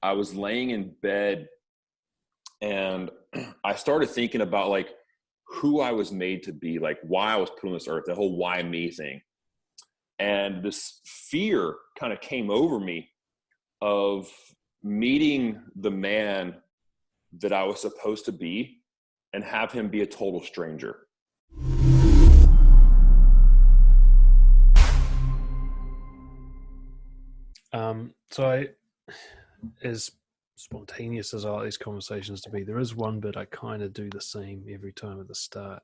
I was laying in bed and I started thinking about like who I was made to be, like why I was put on this earth, the whole why me thing. And this fear kind of came over me of meeting the man that I was supposed to be and have him be a total stranger. So as spontaneous as all these conversations to be, there is one bit I kind of do the same every time at the start,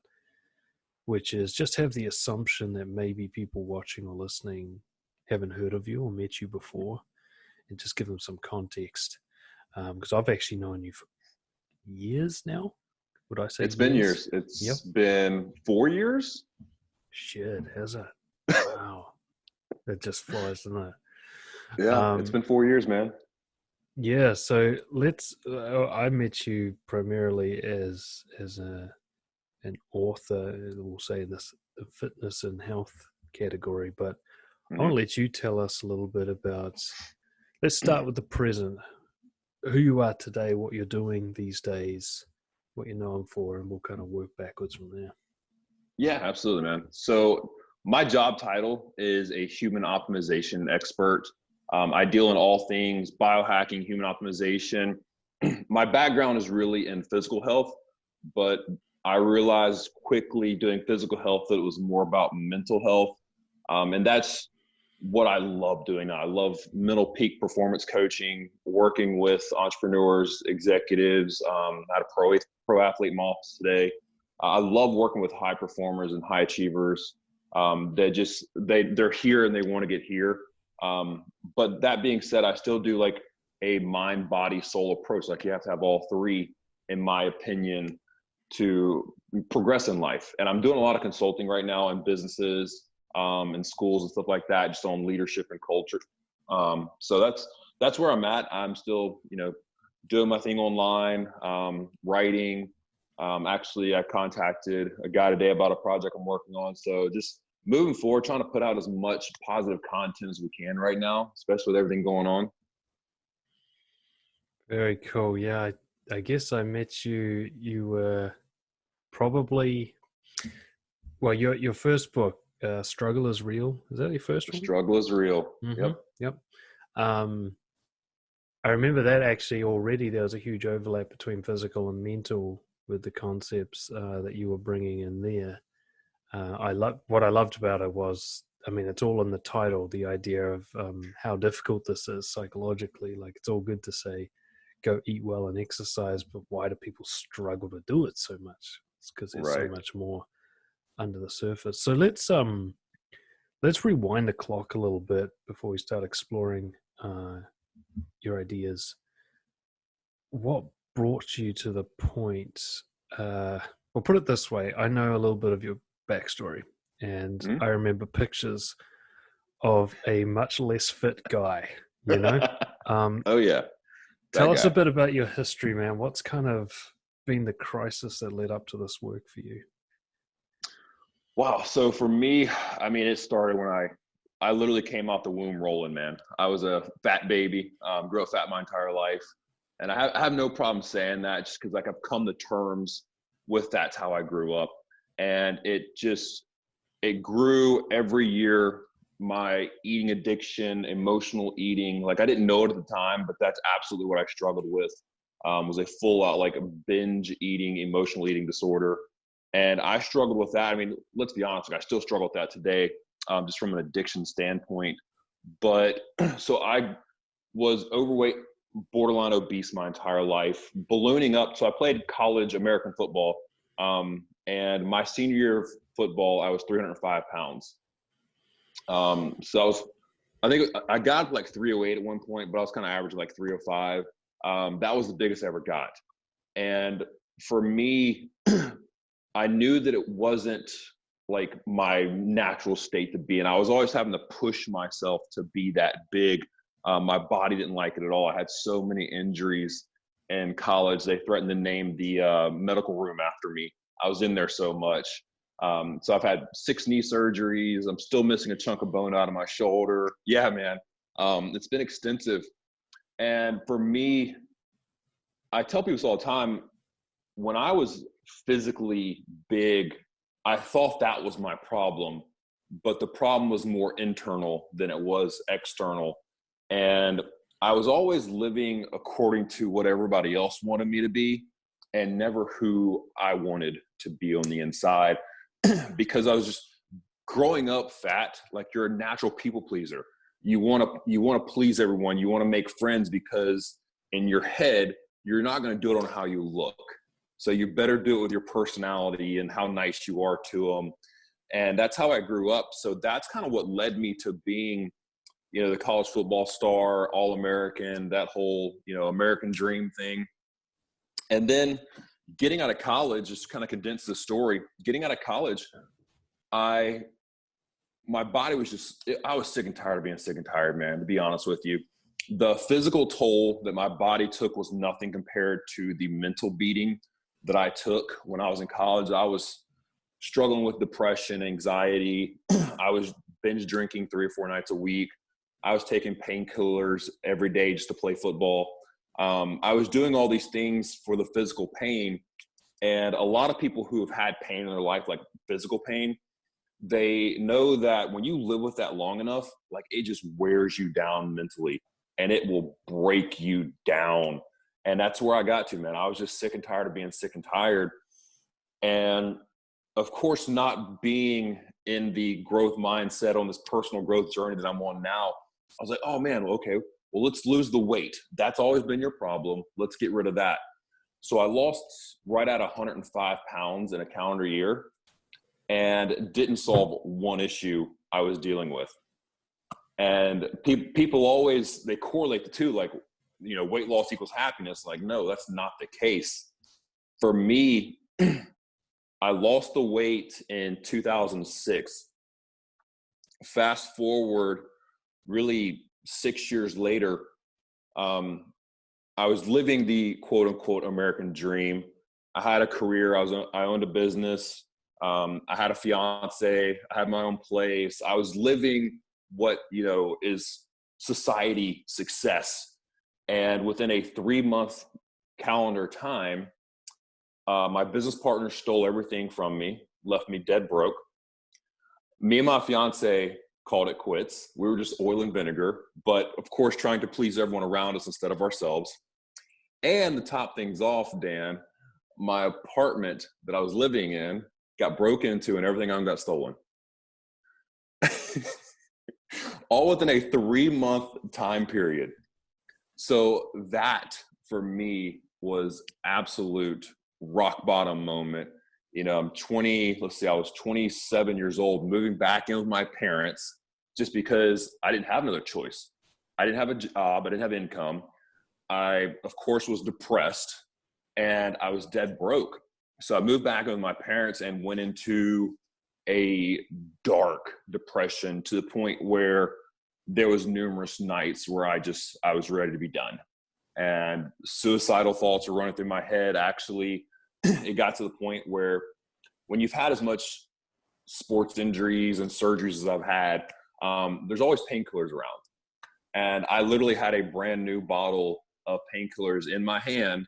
which is just have the assumption that maybe people watching or listening haven't heard of you or met you before, and just give them some context. Because I've actually known you for years now. Would I say It's been years? It's been 4 years. Shit, has it? Wow. It just flies, doesn't it? Yeah, it's been 4 years, man. Yeah, so I met you primarily as an author, we'll say this the fitness and health category, but I want to let you tell us a little bit about, let's start with the present, who you are today, what you're doing these days, what you're known for, and we'll kind of work backwards from there. Yeah, absolutely, man. So my job title is a human optimization expert. I deal in all things biohacking, human optimization. My background is really in physical health, but I realized quickly doing physical health that it was more about mental health. And that's what I love doing now. I love mental peak performance coaching, working with entrepreneurs, executives. I had a pro athlete in my office today. I love working with high performers and high achievers. They're here and they want to get here. But that being said, I still do like a mind, body, soul approach. Like you have to have all three, in my opinion, to progress in life. And I'm doing a lot of consulting right now in businesses, in schools and stuff like that, just on leadership and culture. So that's where I'm at. I'm still, doing my thing online, writing. Actually, I contacted a guy today about a project I'm working on. So just moving forward, trying to put out as much positive content as we can right now, especially with everything going on. Very cool. Yeah, I guess I met you. You were probably, well, your first book, Struggle is Real. Is that your first one? Struggle is Real. Mm-hmm. Yep. I remember that actually already there was a huge overlap between physical and mental with the concepts that you were bringing in there. What I loved about it was, I mean, it's all in the title, the idea of how difficult this is psychologically. Like, it's all good to say, go eat well and exercise, but why do people struggle to do it so much? It's because there's so much more under the surface. So let's rewind the clock a little bit before we start exploring your ideas. What brought you to the point? Well, put it this way: I know a little bit of your backstory, and I remember pictures of a much less fit guy. Oh yeah. Tell us a bit about your history, man. What's kind of been the crisis that led up to this work for you? Wow. So for me, I mean, it started when I literally came out the womb rolling, man. I was a fat baby, grew up fat my entire life. And I have no problem saying that, just because like I've come to terms with that's how I grew up. And it grew every year. My eating addiction, emotional eating, like I didn't know it at the time, but that's absolutely what I struggled with, was a full out like a binge eating, emotional eating disorder. And I struggled with that. I mean, let's be honest, like I still struggle with that today, just from an addiction standpoint. But so I was overweight, borderline obese my entire life, ballooning up. So I played college American football. And my senior year of football, I was 305 pounds. So I think I got like 308 at one point, but I was kind of average like 305. That was the biggest I ever got. And for me, I knew that it wasn't like my natural state to be. And I was always having to push myself to be that big. My body didn't like it at all. I had so many injuries in college. They threatened to name the medical room after me. I was in there so much. So I've had 6 knee surgeries. I'm still missing a chunk of bone out of my shoulder. Yeah, man. It's been extensive. And for me, I tell people this all the time, when I was physically big, I thought that was my problem, but the problem was more internal than it was external. And I was always living according to what everybody else wanted me to be and never who I wanted to be on the inside because I was just growing up fat. Like, you're a natural people pleaser. You want to please everyone. You want to make friends because in your head, you're not going to do it on how you look. So you better do it with your personality and how nice you are to them. And that's how I grew up. So that's kind of what led me to being, the college football star, All-American, that whole, American dream thing. And then getting out of college, just kind of condense the story. Getting out of college, my body was I was sick and tired of being sick and tired, man, to be honest with you. The physical toll that my body took was nothing compared to the mental beating that I took when I was in college. I was struggling with depression, anxiety. I was binge drinking 3 or 4 nights a week. I was taking painkillers every day just to play football. I was doing all these things for the physical pain. And a lot of people who have had pain in their life, like physical pain, they know that when you live with that long enough, like, it just wears you down mentally and it will break you down. And that's where I got to, man. I was just sick and tired of being sick and tired. And of course, not being in the growth mindset on this personal growth journey that I'm on now, I was like, oh man, okay, well, let's lose the weight. That's always been your problem. Let's get rid of that. So I lost right at 105 pounds in a calendar year and didn't solve one issue I was dealing with. And people always, they correlate the two, like, weight loss equals happiness. Like, no, that's not the case. For me, I lost the weight in 2006. Fast forward, really 6 years later, I was living the quote unquote American dream. I had a career. I owned a business. I had a fiance. I had my own place. I was living what, is society success. And within a 3-month calendar time, my business partner stole everything from me, left me dead broke. Me and my fiance called it quits. We were just oil and vinegar, but of course, trying to please everyone around us instead of ourselves. And to top things off, Dan, my apartment that I was living in got broken into and everything on got stolen. All within a 3-month time period. So that for me was absolute rock bottom moment. I'm 20, I was 27 years old, moving back in with my parents just because I didn't have another choice. I didn't have a job. I didn't have income. I, of course, was depressed and I was dead broke. So I moved back in with my parents and went into a dark depression to the point where there was numerous nights where I was ready to be done. And suicidal thoughts were running through my head. Actually, it got to the point where when you've had as much sports injuries and surgeries as I've had, there's always painkillers around. And I literally had a brand new bottle of painkillers in my hand.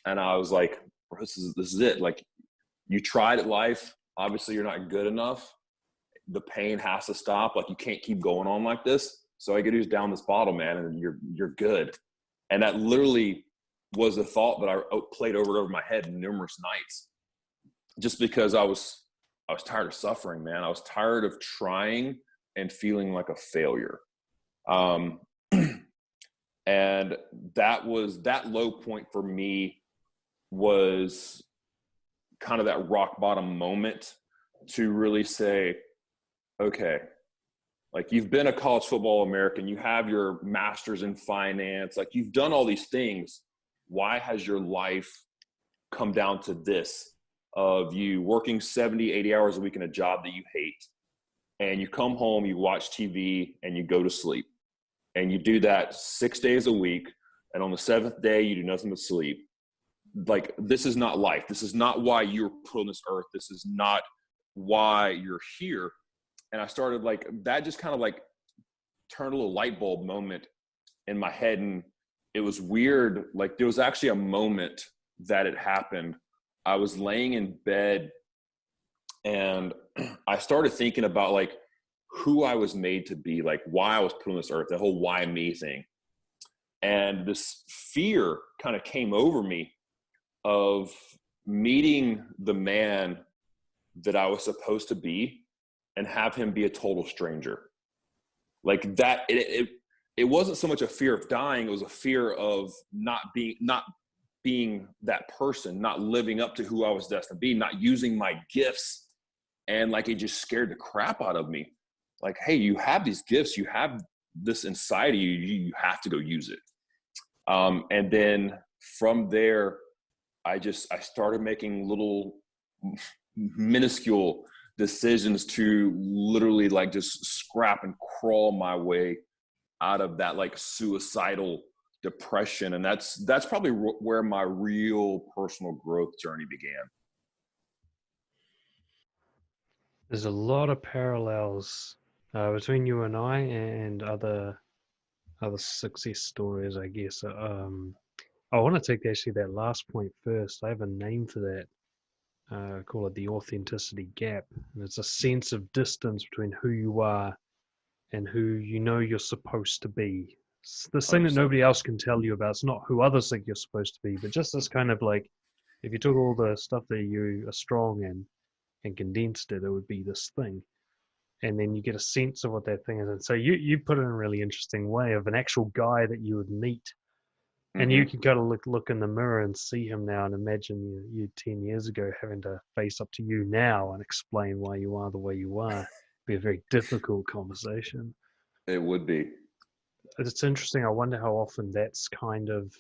And I was like, this is it. Like, you tried at life. Obviously, you're not good enough. The pain has to stop. Like, you can't keep going on like this. So I could use down this bottle, man, and you're good. And that literally was a thought that I played over my head numerous nights, just because I was tired of suffering, man. I was tired of trying and feeling like a failure. And that low point for me was kind of that rock bottom moment to really say, okay, like, you've been a college football American, you have your master's in finance, like, you've done all these things. Why has your life come down to this, of you working 70, 80 hours a week in a job that you hate, and you come home, you watch TV, and you go to sleep, and you do that 6 days a week, and on the 7th day, you do nothing but sleep. Like, this is not life. This is not why you're put on this earth. This is not why you're here. And I started, like, that just kind of like turned a little light bulb moment in my head. And it was weird. Like there was actually a moment that it happened. I was laying in bed and I started thinking about like who I was made to be, like why I was put on this earth, the whole why me thing. And this fear kind of came over me of meeting the man that I was supposed to be and have him be a total stranger. Like that, it wasn't so much a fear of dying, it was a fear of not being that person, not living up to who I was destined to be, not using my gifts. And like it just scared the crap out of me. Like, hey, you have these gifts, you have this inside of you, you have to go use it. And then from there, I started making little minuscule decisions to literally like just scrap and crawl my way out of that like suicidal depression. And that's probably where my real personal growth journey began. There's a lot of parallels between you and I and other success stories, I guess. I want to take actually that last point first. I have a name for that. I call it the authenticity gap, and it's a sense of distance between who you are and who you know you're supposed to be. It's this thing that 100%. nobody else can tell you about. It's not who others think you're supposed to be, but just this kind of like, if you took all the stuff that you are strong in and condensed it, it would be this thing. And then you get a sense of what that thing is. And so you put it in a really interesting way of an actual guy that you would meet. And you Mm-hmm. can kind of look in the mirror and see him now and imagine you 10 years ago having to face up to you now and explain why you are the way you are. It'd be a very difficult conversation. It would be. It's interesting. I wonder how often that's kind of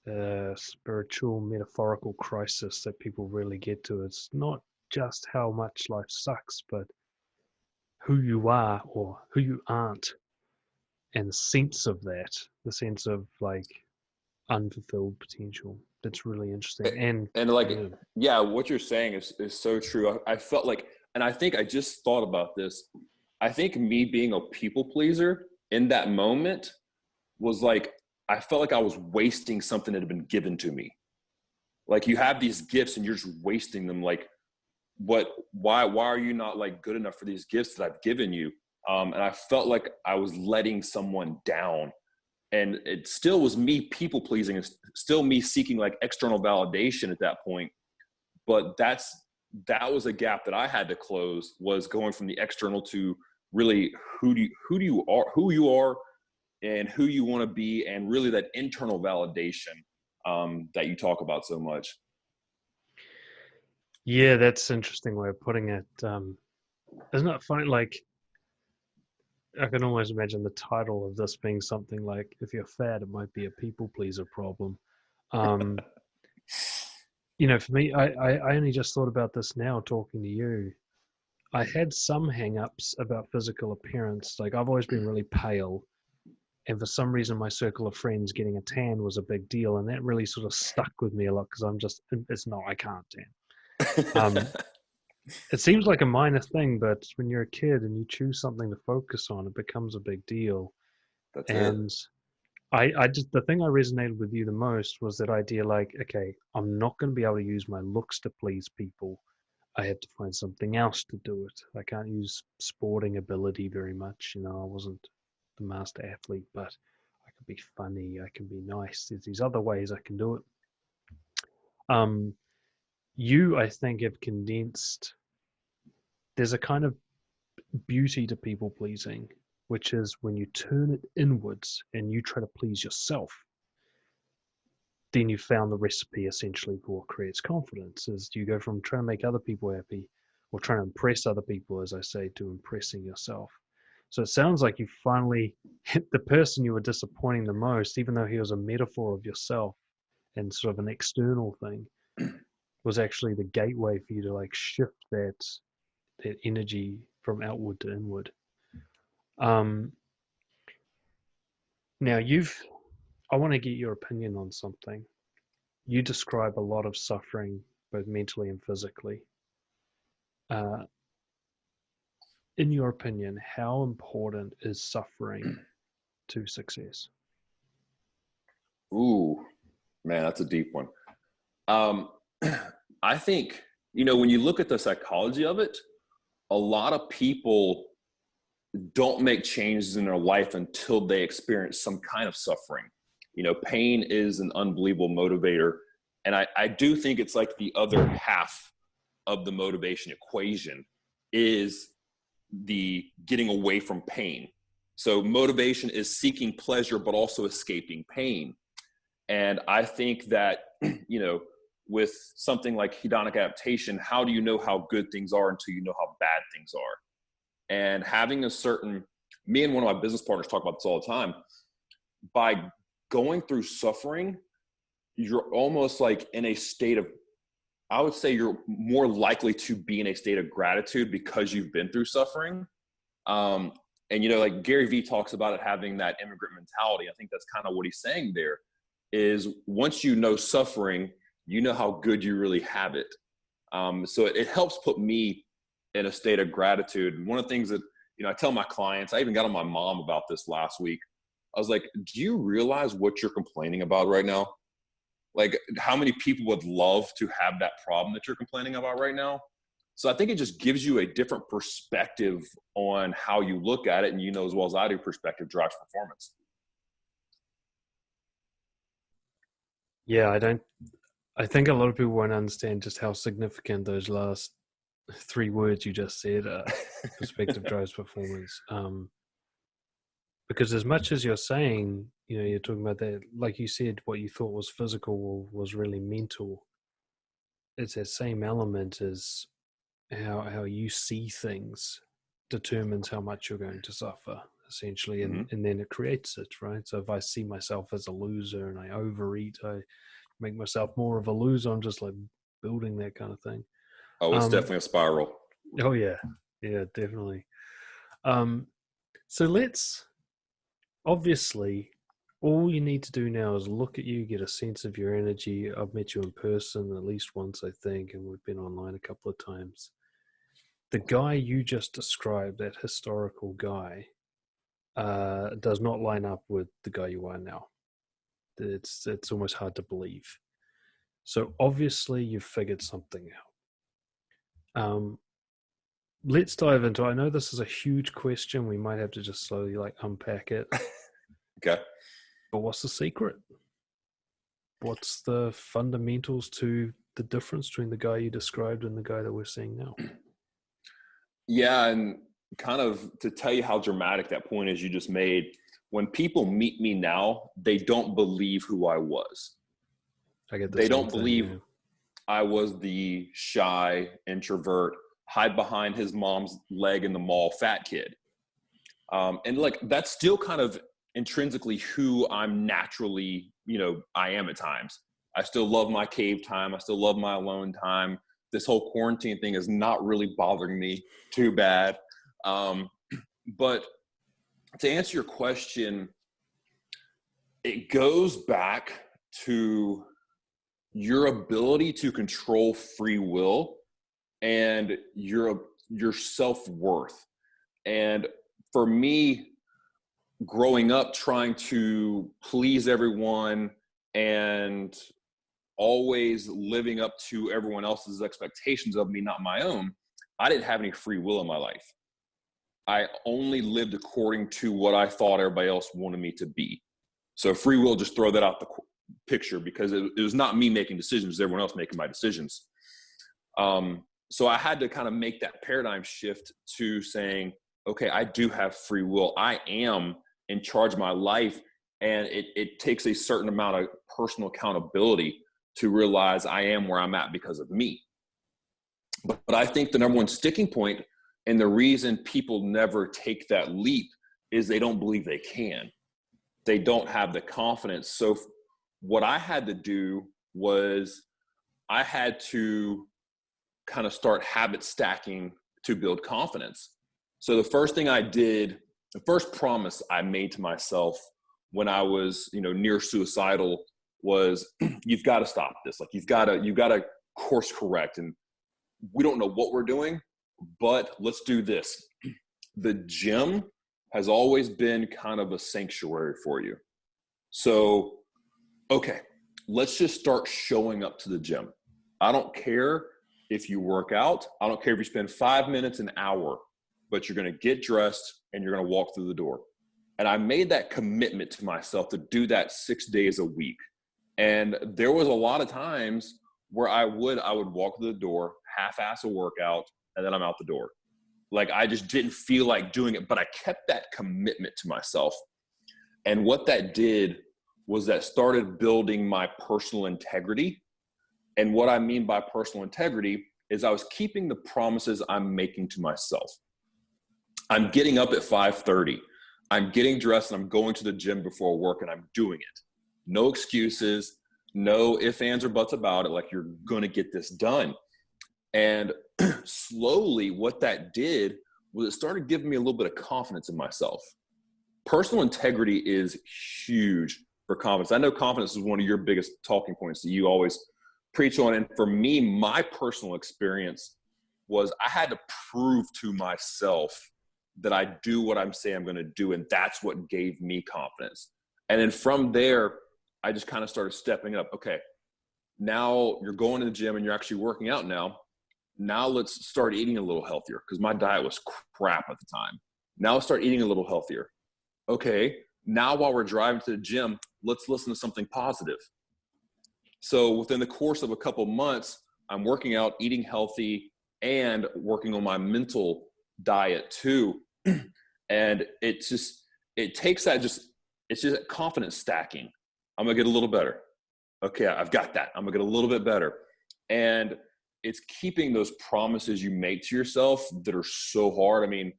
a spiritual, metaphorical crisis that people really get to. It's not just how much life sucks, but who you are or who you aren't, and the sense of that, the sense of like unfulfilled potential. That's really interesting. And And like, yeah, yeah, what you're saying is so true. I felt like, and I think I just thought about this. I think me being a people pleaser in that moment was like, I felt like I was wasting something that had been given to me. Like you have these gifts and you're just wasting them. Like, why are you not like good enough for these gifts that I've given you? And I felt like I was letting someone down. And it still was me people pleasing, and still me seeking like external validation at that point. But that was a gap that I had to close, was going from the external to really who you are and who you want to be, and really that internal validation that you talk about so much. yeah, that's an interesting way of putting it. Isn't it funny? Like I can almost imagine the title of this being something like, "If you're fat, it might be a people pleaser problem." Um, for me, I only just thought about this now talking to you. I had some hang-ups about physical appearance. Like I've always been really pale, and for some reason my circle of friends getting a tan was a big deal, and that really sort of stuck with me a lot because it's not, I can't tan. Um, it seems like a minor thing, but when you're a kid and you choose something to focus on, it becomes a big deal. That's it. And I just, the thing I resonated with you the most was that idea like, okay, I'm not going to be able to use my looks to please people. I have to find something else to do it. I can't use sporting ability very much. I wasn't the master athlete, but I can be funny. I can be nice. There's these other ways I can do it. Um, you, I think, have condensed. There's a kind of beauty to people pleasing, which is when you turn it inwards and you try to please yourself, then you found the recipe essentially for what creates confidence. Is you go from trying to make other people happy or trying to impress other people, as I say, to impressing yourself. So it sounds like you finally hit the person you were disappointing the most, even though he was a metaphor of yourself and sort of an external thing, was actually the gateway for you to like shift that energy from outward to inward. Um, Now I want to get your opinion on something. You describe a lot of suffering, both mentally and physically. Uh, in your opinion, how important is suffering to success? Ooh, man, that's a deep one. Um, I think, when you look at the psychology of it, a lot of people don't make changes in their life until they experience some kind of suffering. Pain is an unbelievable motivator. And I do think it's like the other half of the motivation equation is the getting away from pain. So motivation is seeking pleasure, but also escaping pain. And I think that, with something like hedonic adaptation, how do you know how good things are until you know how bad things are? And having me and one of my business partners talk about this all the time, by going through suffering, you're almost like in a state of, I would say you're more likely to be in a state of gratitude because you've been through suffering. And, like Gary Vee talks about it having that immigrant mentality. I think that's kind of what he's saying there is once you know suffering, you know how good you really have it. So it helps put me in a state of gratitude. And one of the things that, I tell my clients, I even got on my mom about this last week. I was like, do you realize what you're complaining about right now? Like how many people would love to have that problem that you're complaining about right now? So I think it just gives you a different perspective on how you look at it. And as well as I do, perspective drives performance. Yeah, I think a lot of people won't understand just how significant those last 3 words you just said are. Perspective drives performance. Because as much as you're saying, you're talking about that, like you said, what you thought was physical was really mental. It's that same element as how you see things determines how much you're going to suffer, essentially, and then it creates it, right? So if I see myself as a loser and I overeat, I make myself more of a loser. I'm just like building that kind of thing. Oh, it's definitely a spiral. Oh yeah, definitely. So obviously, all you need to do now is look at you, get a sense of your energy. I've met you in person at least once, I think, and we've been online a couple of times. The guy you just described, that historical guy, does not line up with the guy you are now. It's almost hard to believe. So obviously you've figured something out. Let's dive into it. I know this is a huge question. We might have to just slowly unpack it. Okay. But what's the secret? What's the fundamentals to the difference between the guy you described and the guy that we're seeing now? Yeah, and kind of to tell you how dramatic that point is you just made, when people meet me now, they don't believe who I was. They don't believe I was the shy introvert, hide behind his mom's leg in the mall fat kid. And that's still kind of intrinsically who I'm naturally, I am at times. I still love my cave time. I still love my alone time. This whole quarantine thing is not really bothering me too bad. But to answer your question, it goes back to your ability to control free will and your self-worth. And for me, growing up trying to please everyone and always living up to everyone else's expectations of me, not my own, I didn't have any free will in my life. I only lived according to what I thought everybody else wanted me to be. So free will, just throw that out the picture, because it was not me making decisions, it was everyone else making my decisions. So I had to kind of make that paradigm shift to saying, okay, I do have free will. I am in charge of my life. And it takes a certain amount of personal accountability to realize I am where I'm at because of me. But I think the number one sticking point and the reason people never take that leap is they don't believe they can. They don't have the confidence. So what I had to do was I had to kind of start habit stacking to build confidence. So the first thing I did, the first promise I made to myself when I was, near suicidal was, you've got to stop this. Like you've got to course correct. And we don't know what we're doing, but let's do this. The gym has always been kind of a sanctuary for you. So okay, let's just start showing up to the gym. I don't care if you work out. I don't care if you spend 5 minutes, an hour, but you're going to get dressed and you're going to walk through the door. And I made that commitment to myself to do that 6 days a week. And there was a lot of times where I would walk through the door, half-ass a workout, and then I'm out the door. Like, I just didn't feel like doing it, but I kept that commitment to myself. And what that did was that started building my personal integrity. And what I mean by personal integrity is I was keeping the promises I'm making to myself. I'm getting up at 5:30. I'm getting dressed and I'm going to the gym before work and I'm doing it. No excuses, no ifs, ands, or buts about it. Like, you're going to get this done. And slowly what that did was it started giving me a little bit of confidence in myself. Personal integrity is huge for confidence. I know confidence is one of your biggest talking points that you always preach on. And for me, my personal experience was I had to prove to myself that I do what I'm saying I'm going to do. And that's what gave me confidence. And then from there, I just kind of started stepping up. Okay, now you're going to the gym and you're actually working out now. Now let's start eating a little healthier, because my diet was crap at the time. Now let's start eating a little healthier. Okay, now while we're driving to the gym, let's listen to something positive. So within the course of a couple months, I'm working out, eating healthy, and working on my mental diet too. And it takes that it's just confidence stacking. I'm gonna get a little better. Okay, I've got that. I'm gonna get a little bit better. And it's keeping those promises you make to yourself that are so hard. I mean,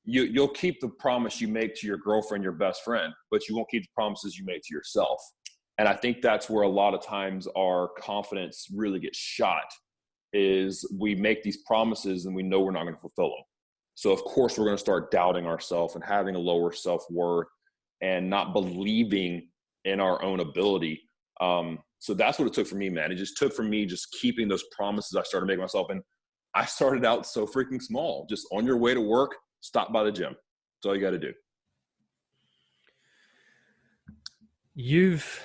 you'll keep the promise you make to your girlfriend, your best friend, but you won't keep the promises you make to yourself. And I think that's where a lot of times our confidence really gets shot, is we make these promises and we know we're not going to fulfill them. So of course we're going to start doubting ourselves and having a lower self-worth and not believing in our own ability. So that's what it took for me, man. It just took for me just keeping those promises I started making myself. And I started out so freaking small, just on your way to work, stop by the gym. That's all you got to do. You've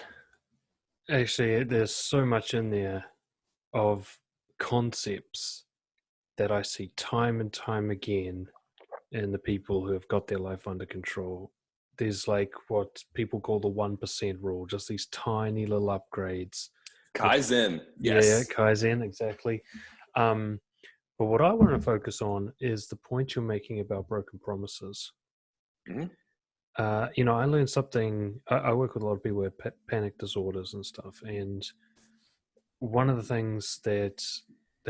actually, there's so much in there of concepts that I see time and time again in the people who have got their life under control. There's like what people call the 1% rule, just these tiny little upgrades. Kaizen. Yes. Yeah, Kaizen, exactly. But what I want to focus on is the point you're making about broken promises. Mm-hmm. I learned something. I work with a lot of people with panic disorders and stuff. And one of the things that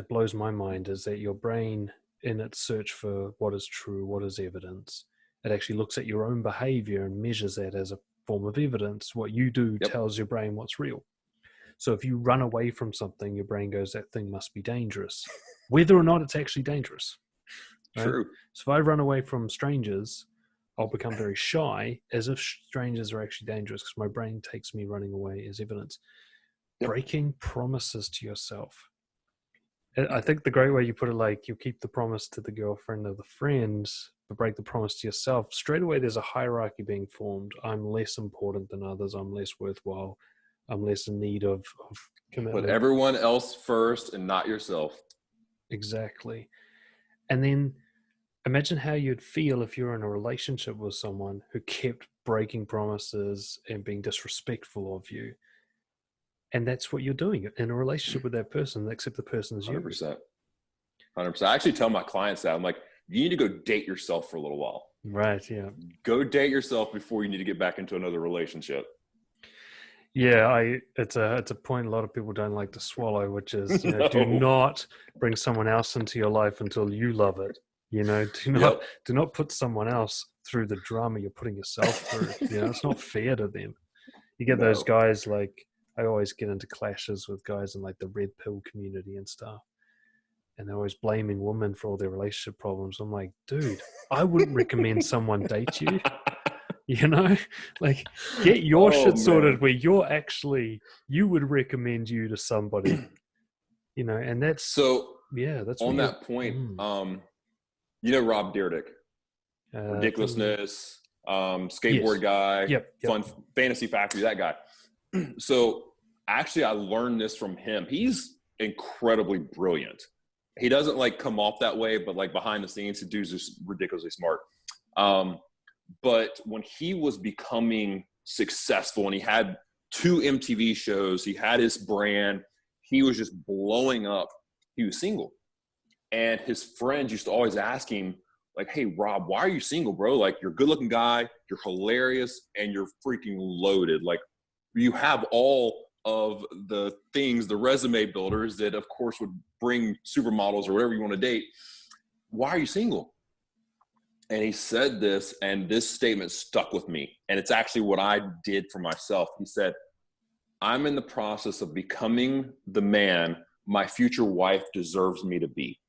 blows my mind is that your brain, in its search for what is true, what is evidence, it actually looks at your own behavior and measures that as a form of evidence. What you do tells your brain what's real. So if you run away from something, your brain goes, that thing must be dangerous, whether or not it's actually dangerous. Right? True. So if I run away from strangers, I'll become very shy, as if strangers are actually dangerous, because my brain takes me running away as evidence. Breaking promises to yourself. I think the great way you put it, like, you keep the promise to the girlfriend or the friends, but break the promise to yourself. Straight away, there's a hierarchy being formed. I'm less important than others. I'm less worthwhile. I'm less in need of commitment. Put everyone else first and not yourself. Exactly. And then imagine how you'd feel if you're in a relationship with someone who kept breaking promises and being disrespectful of you. And that's what you're doing in a relationship with that person, except the person is you. 100%. 100%. I actually tell my clients that. I'm like, you need to go date yourself for a little while. Right, yeah. Go date yourself before you need to get back into another relationship. Yeah, it's a point a lot of people don't like to swallow, which is, do not bring someone else into your life until you love it. Do not put someone else through the drama you're putting yourself through. It's not fair to them. You get those guys, like, I always get into clashes with guys in like the red pill community and stuff. And they're always blaming women for all their relationship problems. I'm like, dude, I wouldn't recommend someone date you. Like, get your shit sorted where you would recommend you to somebody, and that's so, that's on that point. Rob Dyrdek, Ridiculousness, skateboard guy, Fun Fantasy Factory, that guy. So actually I learned this from him. He's incredibly brilliant. He doesn't like come off that way, but like behind the scenes, the dude's just ridiculously smart. But when he was becoming successful and he had 2 MTV shows, he had his brand, he was just blowing up. He was single. And his friends used to always ask him, like, hey, Rob, why are you single, bro? Like, you're a good looking guy, you're hilarious, and you're freaking loaded. Like, you have all of the things, the resume builders that, of course, would bring supermodels or whatever you want to date. Why are you single? And he said this, and this statement stuck with me. And it's actually what I did for myself. He said, I'm in the process of becoming the man my future wife deserves me to be.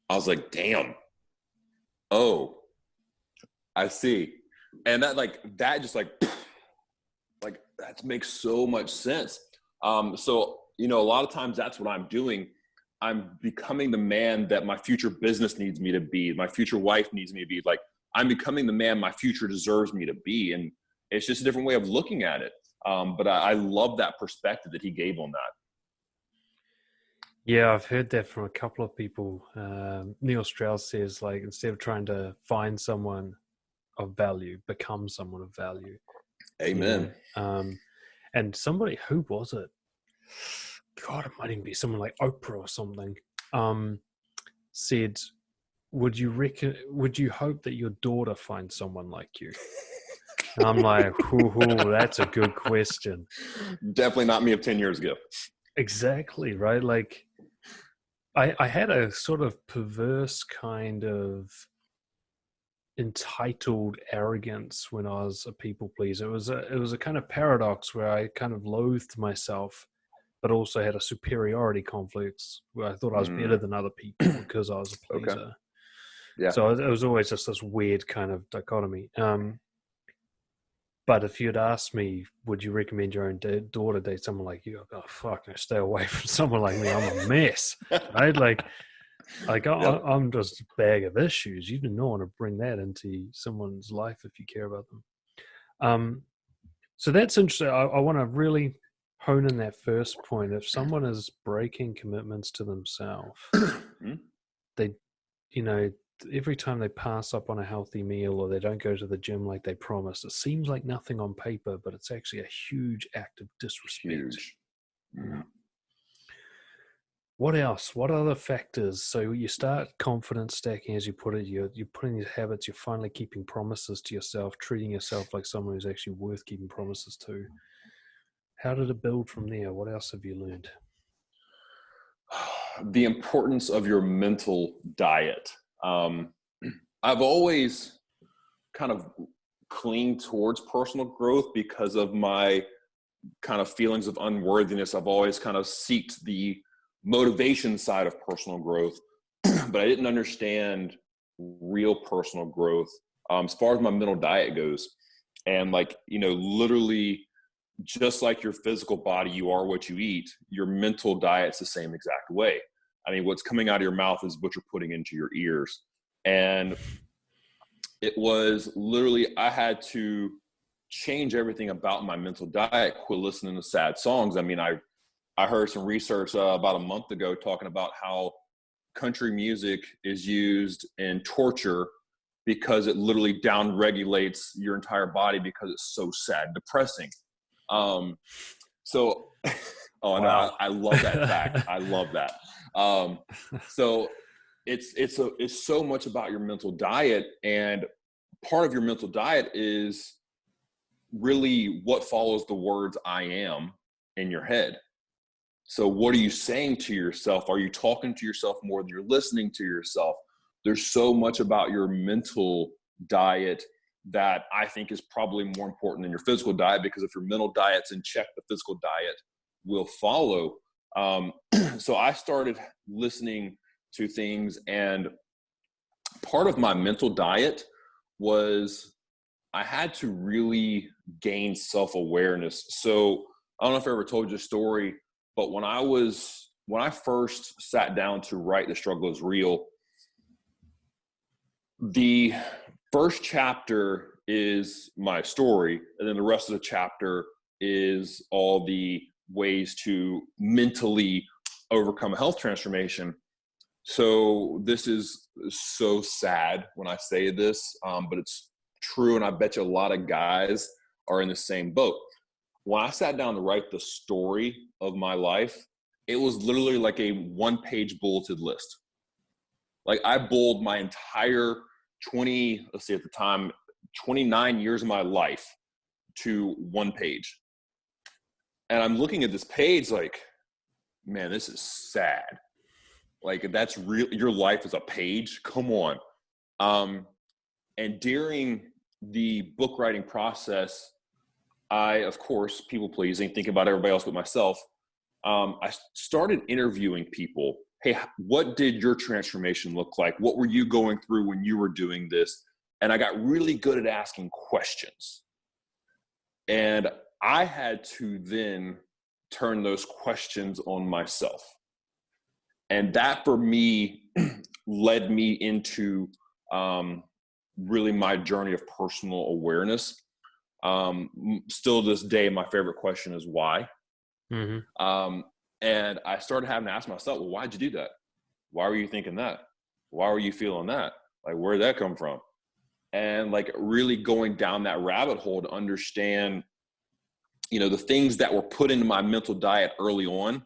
I was like, damn. Oh, I see. And that just like that makes so much sense. So, a lot of times that's what I'm doing. I'm becoming the man that my future business needs me to be. My future wife needs me to be. Like, I'm becoming the man my future deserves me to be. And it's just a different way of looking at it. But I love that perspective that he gave on that. Yeah, I've heard that from a couple of people. Neil Strauss says, like, instead of trying to find someone of value, become someone of value. Amen. And somebody, who was it? God, it might even be someone like Oprah or something. Said, would you hope that your daughter finds someone like you? And I'm like, that's a good question. Definitely not me of 10 years ago. Exactly, right? Like, I had a sort of perverse kind of entitled arrogance when I was a people pleaser. It was a kind of paradox where I kind of loathed myself, but also had a superiority complex where I thought I was better than other people because I was a pleaser. Okay. Yeah. So it was always just this weird kind of dichotomy. But if you'd asked me, would you recommend your own daughter date someone like you? I'd go, fuck, no, stay away from someone like me. I'm a mess, right? I'm just a bag of issues. You do not want to bring that into someone's life if you care about them. So that's interesting. I want to really hone in that first point. If someone is breaking commitments to themselves, they, every time they pass up on a healthy meal or they don't go to the gym like they promised, it seems like nothing on paper, but it's actually a huge act of disrespect. Huge. Mm-hmm. What else? What other factors? So you start confidence stacking, as you put it. You're putting these habits. You're finally keeping promises to yourself, treating yourself like someone who's actually worth keeping promises to. How did it build from there? What else have you learned? The importance of your mental diet. I've always kind of cleaned towards personal growth because of my kind of feelings of unworthiness. I've always kind of sought the motivation side of personal growth, but I didn't understand real personal growth as far as my mental diet goes. And literally, just like your physical body, you are what you eat, your mental diet's the same exact way. I mean, what's coming out of your mouth is what you're putting into your ears. And it was literally, I had to change everything about my mental diet, quit listening to sad songs. I mean, I heard some research about a month ago talking about how country music is used in torture because it literally downregulates your entire body because it's so sad, depressing. Wow. No, I love that fact. I love that. So it's so much about your mental diet, and part of your mental diet is really what follows the words I am in your head. So what are you saying to yourself? Are you talking to yourself more than you're listening to yourself? There's so much about your mental diet that I think is probably more important than your physical diet, because if your mental diet's in check, the physical diet will follow. So I started listening to things, and part of my mental diet was I had to really gain self-awareness. So I don't know if I ever told you a story, but when I first sat down to write The Struggle Is Real, the first chapter is my story. And then the rest of the chapter is all the ways to mentally overcome a health transformation. So this is so sad when I say this, but it's true. And I bet you a lot of guys are in the same boat. When I sat down to write the story of my life, it was literally like a one-page bulleted list. Like I bold my entire 29 years of my life to one page. And I'm looking at this page like, man, this is sad. Like that's real. Your life is a page. Come on. And during the book writing process, I, of course, people pleasing, thinking about everybody else but myself. I started interviewing people. Hey, what did your transformation look like? What were you going through when you were doing this? And I got really good at asking questions. And I had to then turn those questions on myself. And that for me led me into really my journey of personal awareness. Still to this day, my favorite question is why. Mm-hmm. And I started having to ask myself, well, why'd you do that? Why were you thinking that? Why were you feeling that? Like, where'd that come from? And like really going down that rabbit hole to understand, you know, the things that were put into my mental diet early on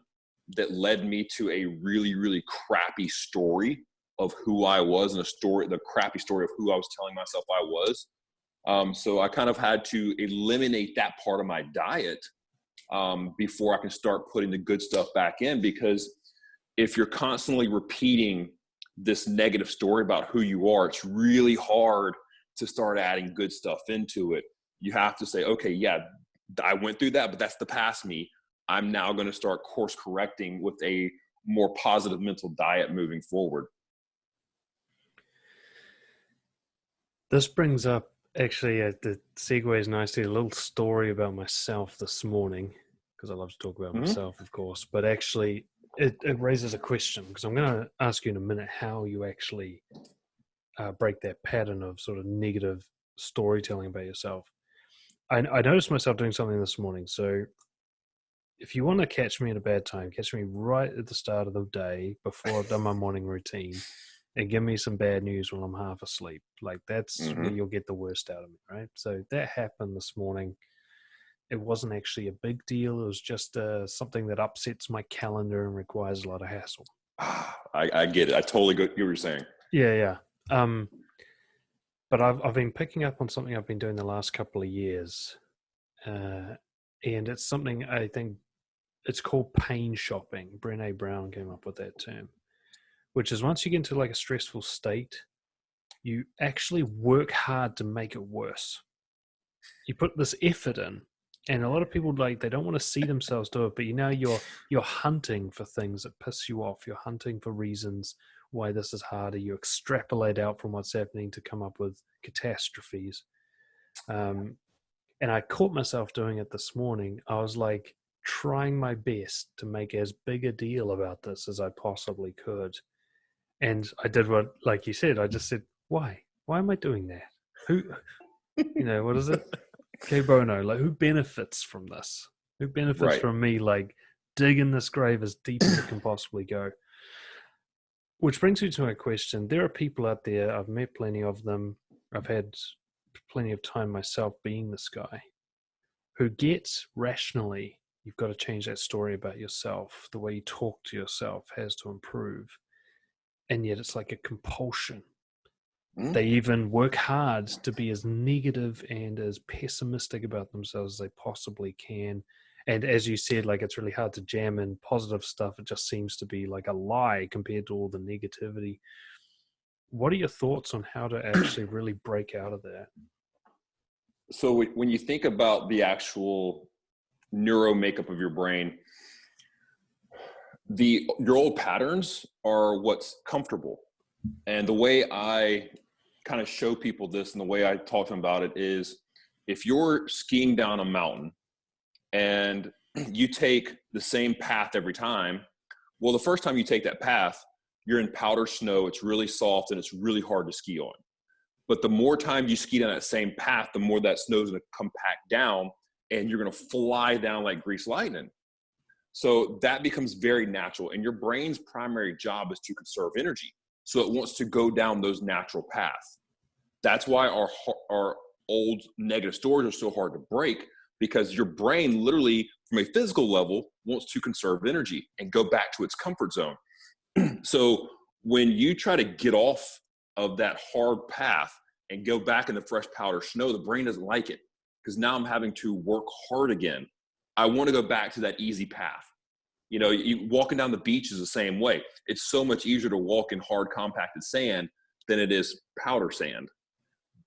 that led me to a really, really crappy story of who I was, and the crappy story of who I was telling myself I was. So I kind of had to eliminate that part of my diet before I can start putting the good stuff back in, because if you're constantly repeating this negative story about who you are, it's really hard to start adding good stuff into it. You have to say, okay, yeah, I went through that, but that's the past me. I'm now going to start course correcting with a more positive mental diet moving forward. This brings up actually the segues nicely a little story about myself this morning, because I love to talk about myself, of course, but actually it raises a question, because I'm going to ask you in a minute how you actually break that pattern of sort of negative storytelling about yourself. I noticed myself doing something this morning. So if you want to catch me at a bad time, catch me right at the start of the day before I've done my morning routine, and give me some bad news when I'm half asleep. Like that's where you'll get the worst out of me, right? So that happened this morning. It wasn't actually a big deal. It was just something that upsets my calendar and requires a lot of hassle. I get it. I totally get what you're saying. Yeah. But I've been picking up on something I've been doing the last couple of years. And it's something I think it's called pain shopping. Brené Brown came up with that term, which is once you get into like a stressful state, you actually work hard to make it worse. You put this effort in, and a lot of people they don't want to see themselves do it, but you're hunting for things that piss you off. You're hunting for reasons why this is harder. You extrapolate out from what's happening to come up with catastrophes. And I caught myself doing it this morning. I was like trying my best to make as big a deal about this as I possibly could. And I did what, like you said, I just said, why? Why am I doing that? Who, what is it? Que bono, like who benefits from this? Who benefits from me like digging this grave as deep as it can possibly go? Which brings me to my question. There are people out there, I've met plenty of them, I've had plenty of time myself being this guy, who gets rationally, you've got to change that story about yourself. The way you talk to yourself has to improve. And yet it's like a compulsion. They even work hard to be as negative and as pessimistic about themselves as they possibly can. And as you said, like it's really hard to jam in positive stuff. It just seems to be like a lie compared to all the negativity. What are your thoughts on how to actually really break out of that? So when you think about the actual neuro makeup of your brain, your old patterns are what's comfortable. And the way I kind of show people this and the way I talk to them about it is, if you're skiing down a mountain and you take the same path every time, well, the first time you take that path, you're in powder snow, it's really soft and it's really hard to ski on. But the more time you ski down that same path, the more that snow's going to compact down and you're going to fly down like greased lightning. So that becomes very natural. And your brain's primary job is to conserve energy. So it wants to go down those natural paths. That's why our old negative stories are so hard to break, because your brain literally, from a physical level, wants to conserve energy and go back to its comfort zone. So when you try to get off of that hard path and go back in the fresh powder snow, the brain doesn't like it, because now I'm having to work hard again. I want to go back to that easy path. You know, walking down the beach is the same way. It's so much easier to walk in hard, compacted sand than it is powder sand.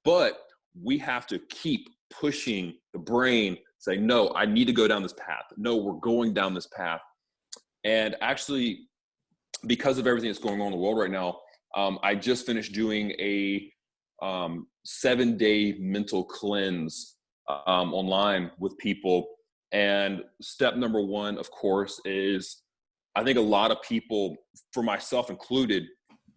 But we have to keep pushing the brain, say, no, I need to go down this path. No, we're going down this path. And actually, because of everything that's going on in the world right now, I just finished doing a 7-day mental cleanse online with people. And step number one, of course, is I think a lot of people, for myself included,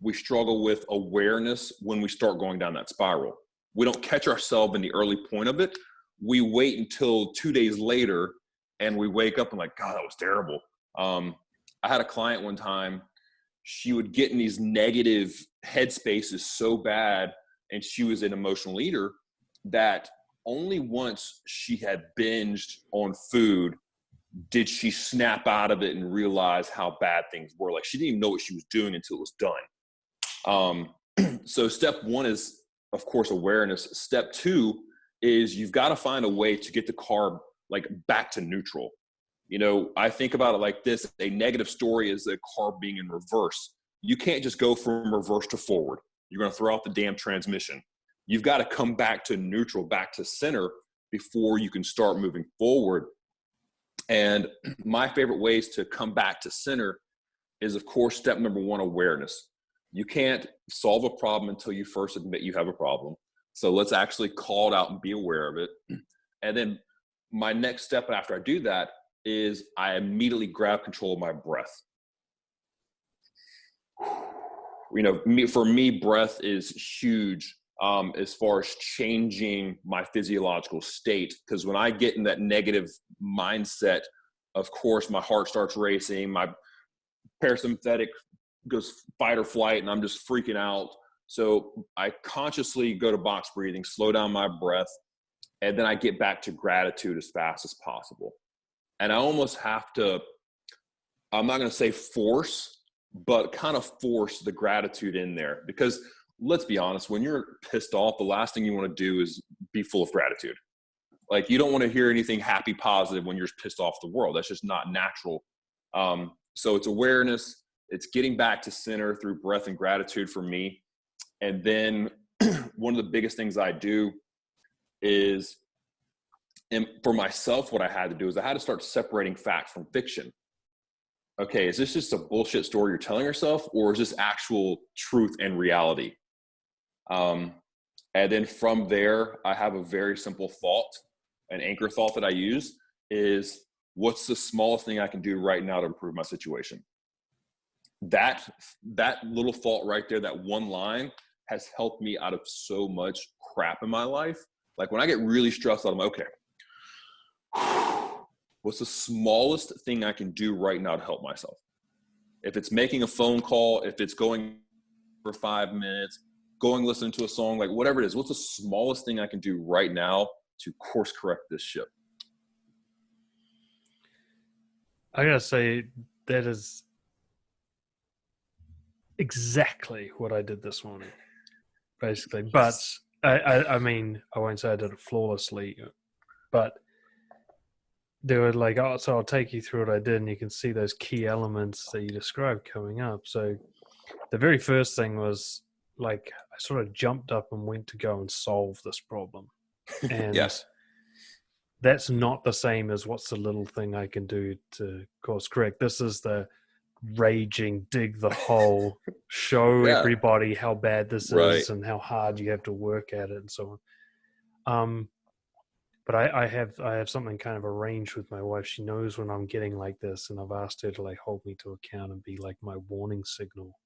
we struggle with awareness when we start going down that spiral. We don't catch ourselves in the early point of it. We wait until 2 days later and we wake up and like, God, that was terrible. I had a client one time, she would get in these negative headspaces so bad, and she was an emotional eater, that only once she had binged on food did she snap out of it and realize how bad things were. Like, she didn't even know what she was doing until it was done. So step one is, of course, awareness. Step two is you've got to find a way to get the carb like back to neutral. You know, I think about it like this: a negative story is a carb being in reverse. You can't just go from reverse to forward. You're going to throw out the damn transmission. You've got to come back to neutral, back to center, before you can start moving forward. And my favorite ways to come back to center is, of course, step number one, awareness. You can't solve a problem until you first admit you have a problem. So let's actually call it out and be aware of it. And then my next step after I do that is I immediately grab control of my breath. You know, for me, breath is huge as far as changing my physiological state. Because when I get in that negative mindset, of course, my heart starts racing, my parasympathetic goes fight or flight, and I'm just freaking out. So I consciously go to box breathing, slow down my breath, and then I get back to gratitude as fast as possible. And I almost have to, I'm not going to say force, but kind of force the gratitude in there. Because let's be honest, when you're pissed off, the last thing you want to do is be full of gratitude. Like, you don't want to hear anything happy, positive when you're pissed off the world. That's just not natural. So it's awareness. It's getting back to center through breath and gratitude for me. And then one of the biggest things I do is, and for myself, what I had to do is I had to start separating fact from fiction. Okay, is this just a bullshit story you're telling yourself, or is this actual truth and reality? And then from there, I have a very simple thought, an anchor thought that I use is, what's the smallest thing I can do right now to improve my situation? That little thought right there, that one line, has helped me out of so much crap in my life. Like, when I get really stressed out, I'm like, okay, what's the smallest thing I can do right now to help myself? If it's making a phone call, if it's going for 5 minutes, going listening to a song, like whatever it is, what's the smallest thing I can do right now to course correct this ship? I gotta say, that is exactly what I did this morning, basically. But I mean, I won't say I did it flawlessly, but there were like, oh, so I'll take you through what I did, and you can see those key elements that you described coming up. So the very first thing was, like, I sort of jumped up and went to go and solve this problem. And Yes. that's not the same as what's the little thing I can do to course correct. This is the raging, dig the hole, show everybody how bad this is and how hard you have to work at it and so on. But I have something kind of arranged with my wife. She knows when I'm getting like this, and I've asked her to like hold me to account and be like my warning signal.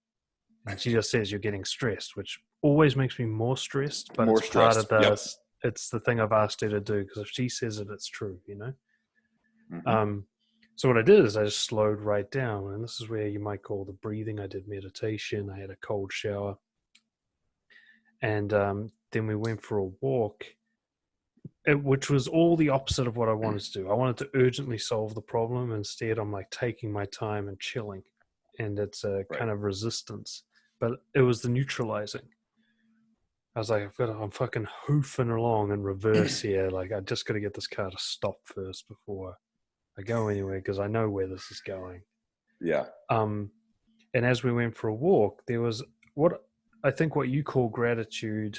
And she just says you're getting stressed, which always makes me more stressed, but More it's part of stressed. Yep. it's the thing I've asked her to do, because if she says it, it's true, you know? Mm-hmm. So what I did is I just slowed right down, and this is where you might call the breathing. I did meditation. I had a cold shower, and then we went for a walk, which was all the opposite of what I wanted to do. I wanted to urgently solve the problem. Instead, I'm like taking my time and chilling, and it's a Right. kind of resistance. But it was the neutralizing. I was like, I'm fucking hoofing along in reverse here. Like, I just got to get this car to stop first before I go anywhere, because I know where this is going. Yeah. And as we went for a walk, there was what you call gratitude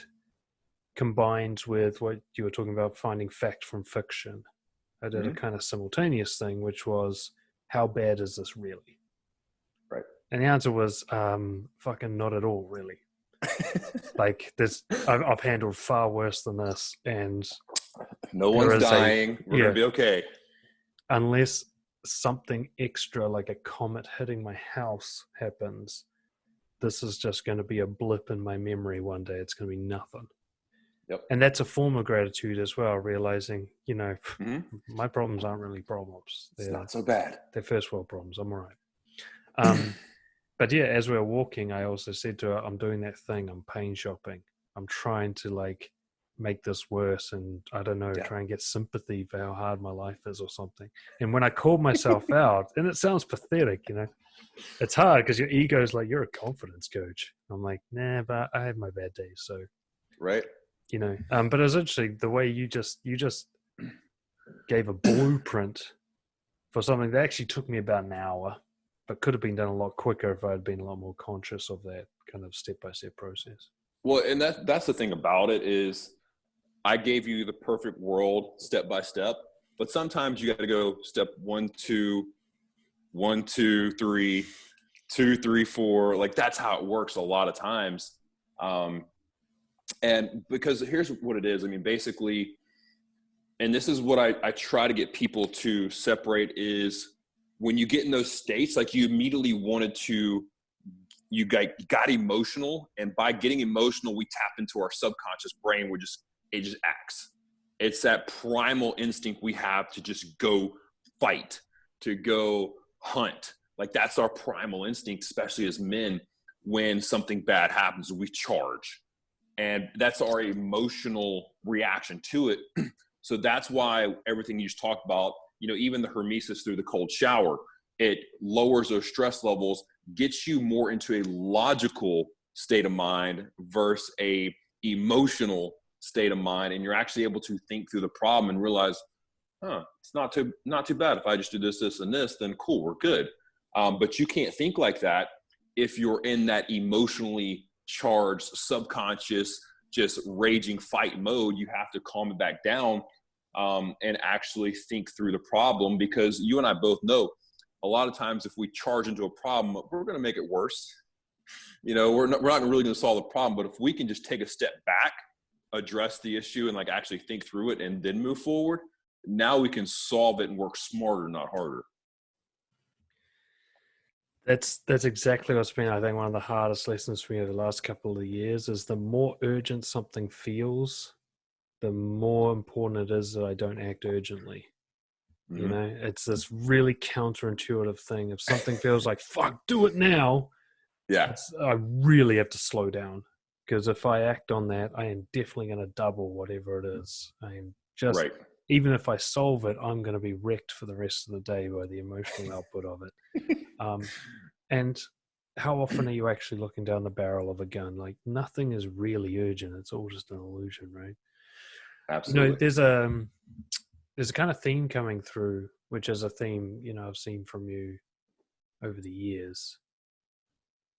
combined with what you were talking about, finding fact from fiction. I did a kind of simultaneous thing, which was, how bad is this really? Right. And the answer was, fucking not at all, really. Like, I've handled far worse than this, and no one's dying. We're gonna be okay. Unless something extra, like a comet hitting my house, happens, this is just going to be a blip in my memory one day. It's going to be nothing. Yep. And that's a form of gratitude as well, realizing, you know, my problems aren't really problems. It's not so bad. They're first world problems. I'm all right. But yeah, as we were walking, I also said to her, I'm doing that thing. I'm pain shopping. I'm trying to like make this worse, and I don't know, try and get sympathy for how hard my life is or something. And when I called myself out, and it sounds pathetic, you know, it's hard because your ego's like, you're a confidence coach. I'm like, nah, but I have my bad days. So, right. You know, but it was interesting the way you just gave a blueprint for something that actually took me about an hour, but could have been done a lot quicker if I had been a lot more conscious of that kind of step-by-step process. Well, and that's the thing about it is, I gave you the perfect world step by step, but sometimes you got to go step 1, 2, 1, 2, 3, 2, 3, 4. Like, that's how it works a lot of times. And because here's what it is. I mean, basically, and this is what I try to get people to separate, is when you get in those states, like, you immediately you got emotional. And by getting emotional, we tap into our subconscious brain, it just acts. It's that primal instinct we have to just go fight, to go hunt. Like, that's our primal instinct, especially as men. When something bad happens, we charge. And that's our emotional reaction to it. So that's why everything you just talked about, you know, even the hormesis through the cold shower, it lowers those stress levels, gets you more into a logical state of mind versus a emotional state of mind. And you're actually able to think through the problem and realize, it's not too bad. If I just do this, this, and this, then cool, we're good. But you can't think like that if you're in that emotionally charged, subconscious, just raging fight mode. You have to calm it back down and actually think through the problem, because you and I both know a lot of times if we charge into a problem, we're going to make it worse. You know, we're not really going to solve the problem, but if we can just take a step back, address the issue, and like actually think through it and then move forward, now we can solve it and work smarter, not harder. That's exactly what's been, I think, one of the hardest lessons for me over the last couple of years is the more urgent something feels, the more important it is that I don't act urgently. You know, it's this really counterintuitive thing. If something feels like, fuck, do it now. Yeah. I really have to slow down, because if I act on that, I am definitely going to double whatever it is. I am just, right. Even if I solve it, I'm going to be wrecked for the rest of the day by the emotional output of it. And how often are you actually looking down the barrel of a gun? Like, nothing is really urgent. It's all just an illusion, right? Absolutely. You know, there's a kind of theme coming through, which is a theme, you know, I've seen from you over the years.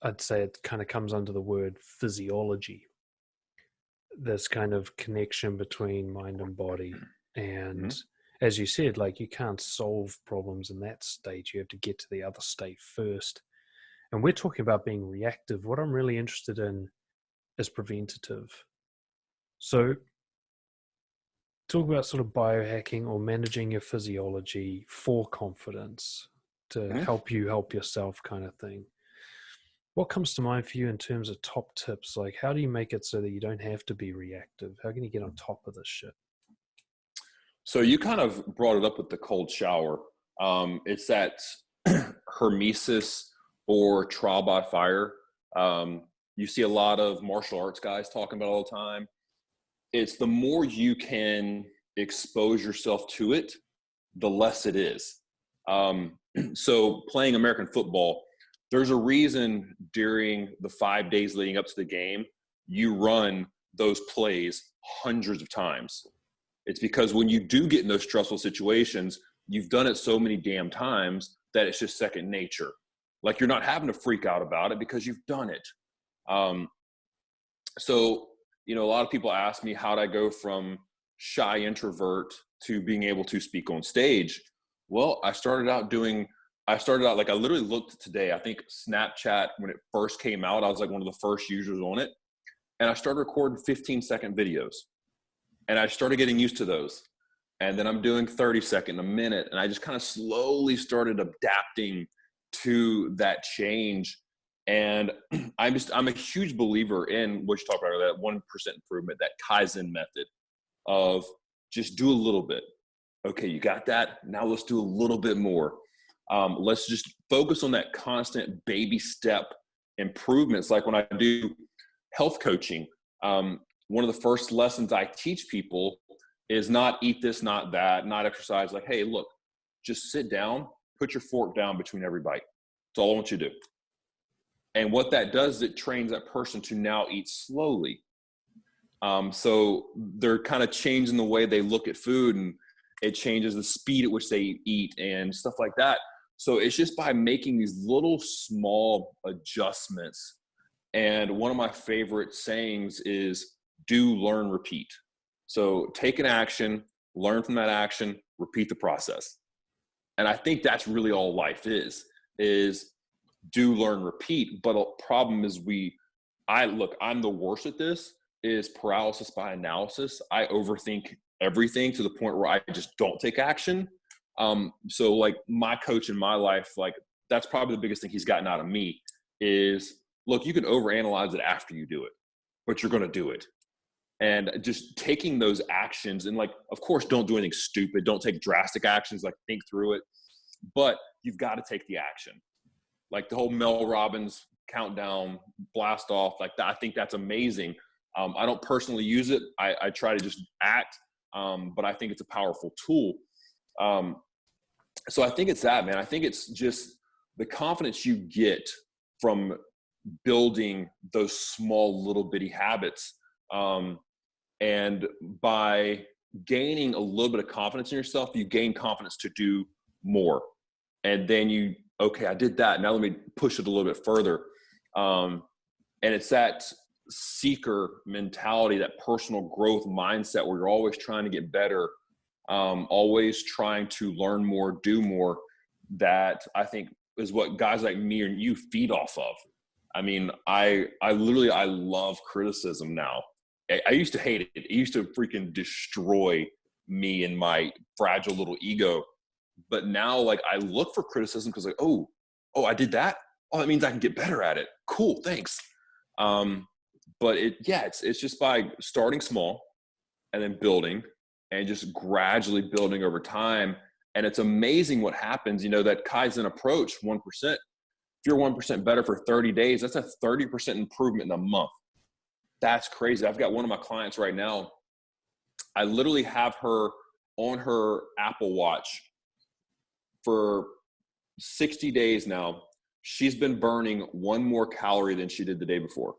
I'd say it kind of comes under the word physiology. This kind of connection between mind and body. And as you said, like, you can't solve problems in that state. You have to get to the other state first. And we're talking about being reactive. What I'm really interested in is preventative. So talk about sort of biohacking or managing your physiology for confidence to help you help yourself kind of thing. What comes to mind for you in terms of top tips? Like, how do you make it so that you don't have to be reactive? How can you get on top of this shit? So you kind of brought it up with the cold shower. It's that hermesis or trial by fire. You see a lot of martial arts guys talking about it all the time. It's the more you can expose yourself to it, the less it is. So playing American football, there's a reason during the 5 days leading up to the game, you run those plays hundreds of times. It's because when you do get in those stressful situations, you've done it so many damn times that it's just second nature. Like you're not having to freak out about it because you've done it. Um, so, a lot of people ask me, how'd I go from shy introvert to being able to speak on stage? Well, I started out like I literally looked today. I think Snapchat, when it first came out, I was like one of the first users on it. And I started recording 15-second videos. And I started getting used to those. And then I'm doing 30-second, a minute. And I just kind of slowly started adapting to that change. And I'm a huge believer in what you talk about, that 1% improvement, that Kaizen method of just do a little bit. Okay, you got that. Now let's do a little bit more. Let's just focus on that constant baby step improvements. Like when I do health coaching, one of the first lessons I teach people is not eat this, not that, not exercise. Like, hey, look, just sit down, put your fork down between every bite. That's all I want you to do. And what that does is it trains that person to now eat slowly. So they're kind of changing the way they look at food, and it changes the speed at which they eat and stuff like that. So it's just by making these little small adjustments. And one of my favorite sayings is do, learn, repeat. So take an action, learn from that action, repeat the process. And I think that's really all life is do, learn, repeat. But a problem is I'm the worst at this, is paralysis by analysis. I overthink everything to the point where I just don't take action. So like my coach in my life, like that's probably the biggest thing he's gotten out of me is, look, you can overanalyze it after you do it, but you're going to do it. And just taking those actions, and like, of course, don't do anything stupid. Don't take drastic actions, like think through it, but you've got to take the action. Like the whole Mel Robbins countdown blast off, like that. I think that's amazing. I don't personally use it. I try to just act, but I think it's a powerful tool. So I think it's that, man. I think it's just the confidence you get from building those small little bitty habits. And by gaining a little bit of confidence in yourself, you gain confidence to do more. And then okay, I did that. Now let me push it a little bit further. And it's that seeker mentality, that personal growth mindset where you're always trying to get better, always trying to learn more, do more, that I think is what guys like me and you feed off of. I mean, I love criticism now. I used to hate it. It used to freaking destroy me and my fragile little ego. But now, like, I look for criticism because, like, oh, I did that. Oh, that means I can get better at it. Cool, thanks. But it's just by starting small and then building and just gradually building over time. And it's amazing what happens. That Kaizen approach, 1%. If you're 1% better for 30 days, that's a 30% improvement in a month. That's crazy. I've got one of my clients right now. I literally have her on her Apple Watch for 60 days now. She's been burning one more calorie than she did the day before.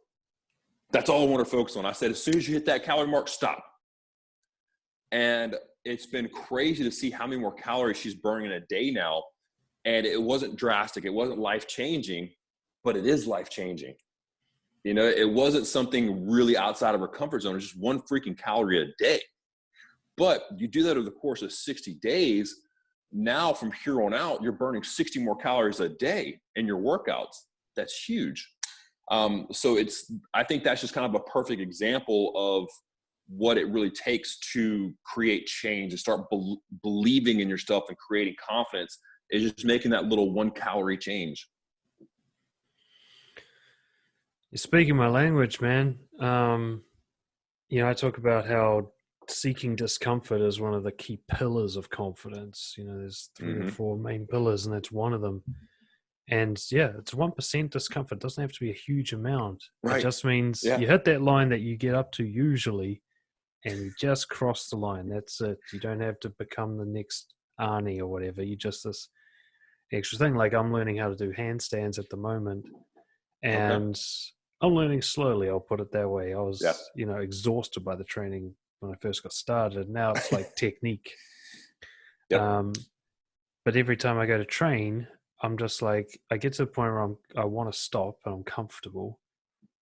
That's all I want her to focus on. I said, as soon as you hit that calorie mark, stop. And it's been crazy to see how many more calories she's burning in a day now. And it wasn't drastic. It wasn't life-changing, but it is life-changing. It wasn't something really outside of her comfort zone. It's just one freaking calorie a day. But you do that over the course of 60 days. Now from here on out, you're burning 60 more calories a day in your workouts. That's huge. So I think that's just kind of a perfect example of what it really takes to create change and start believing in yourself and creating confidence, is just making that little 1 calorie change. You're speaking my language, man. I talk about how seeking discomfort is one of the key pillars of confidence. There's three or Mm-hmm. four main pillars, and that's one of them. And yeah, it's 1% discomfort. It doesn't have to be a huge amount. It Right. just means Yeah. you hit that line that you get up to usually, and you just cross the line. That's it. You don't have to become the next Arnie or whatever. You just this extra thing. Like I'm learning how to do handstands at the moment, Okay. and I'm learning slowly. I'll put it that way. I Yeah. was, exhausted by the training when I first got started. Now it's like technique. Yep. But every time I go to train, I'm just like, I get to the point where I want to stop and I'm comfortable.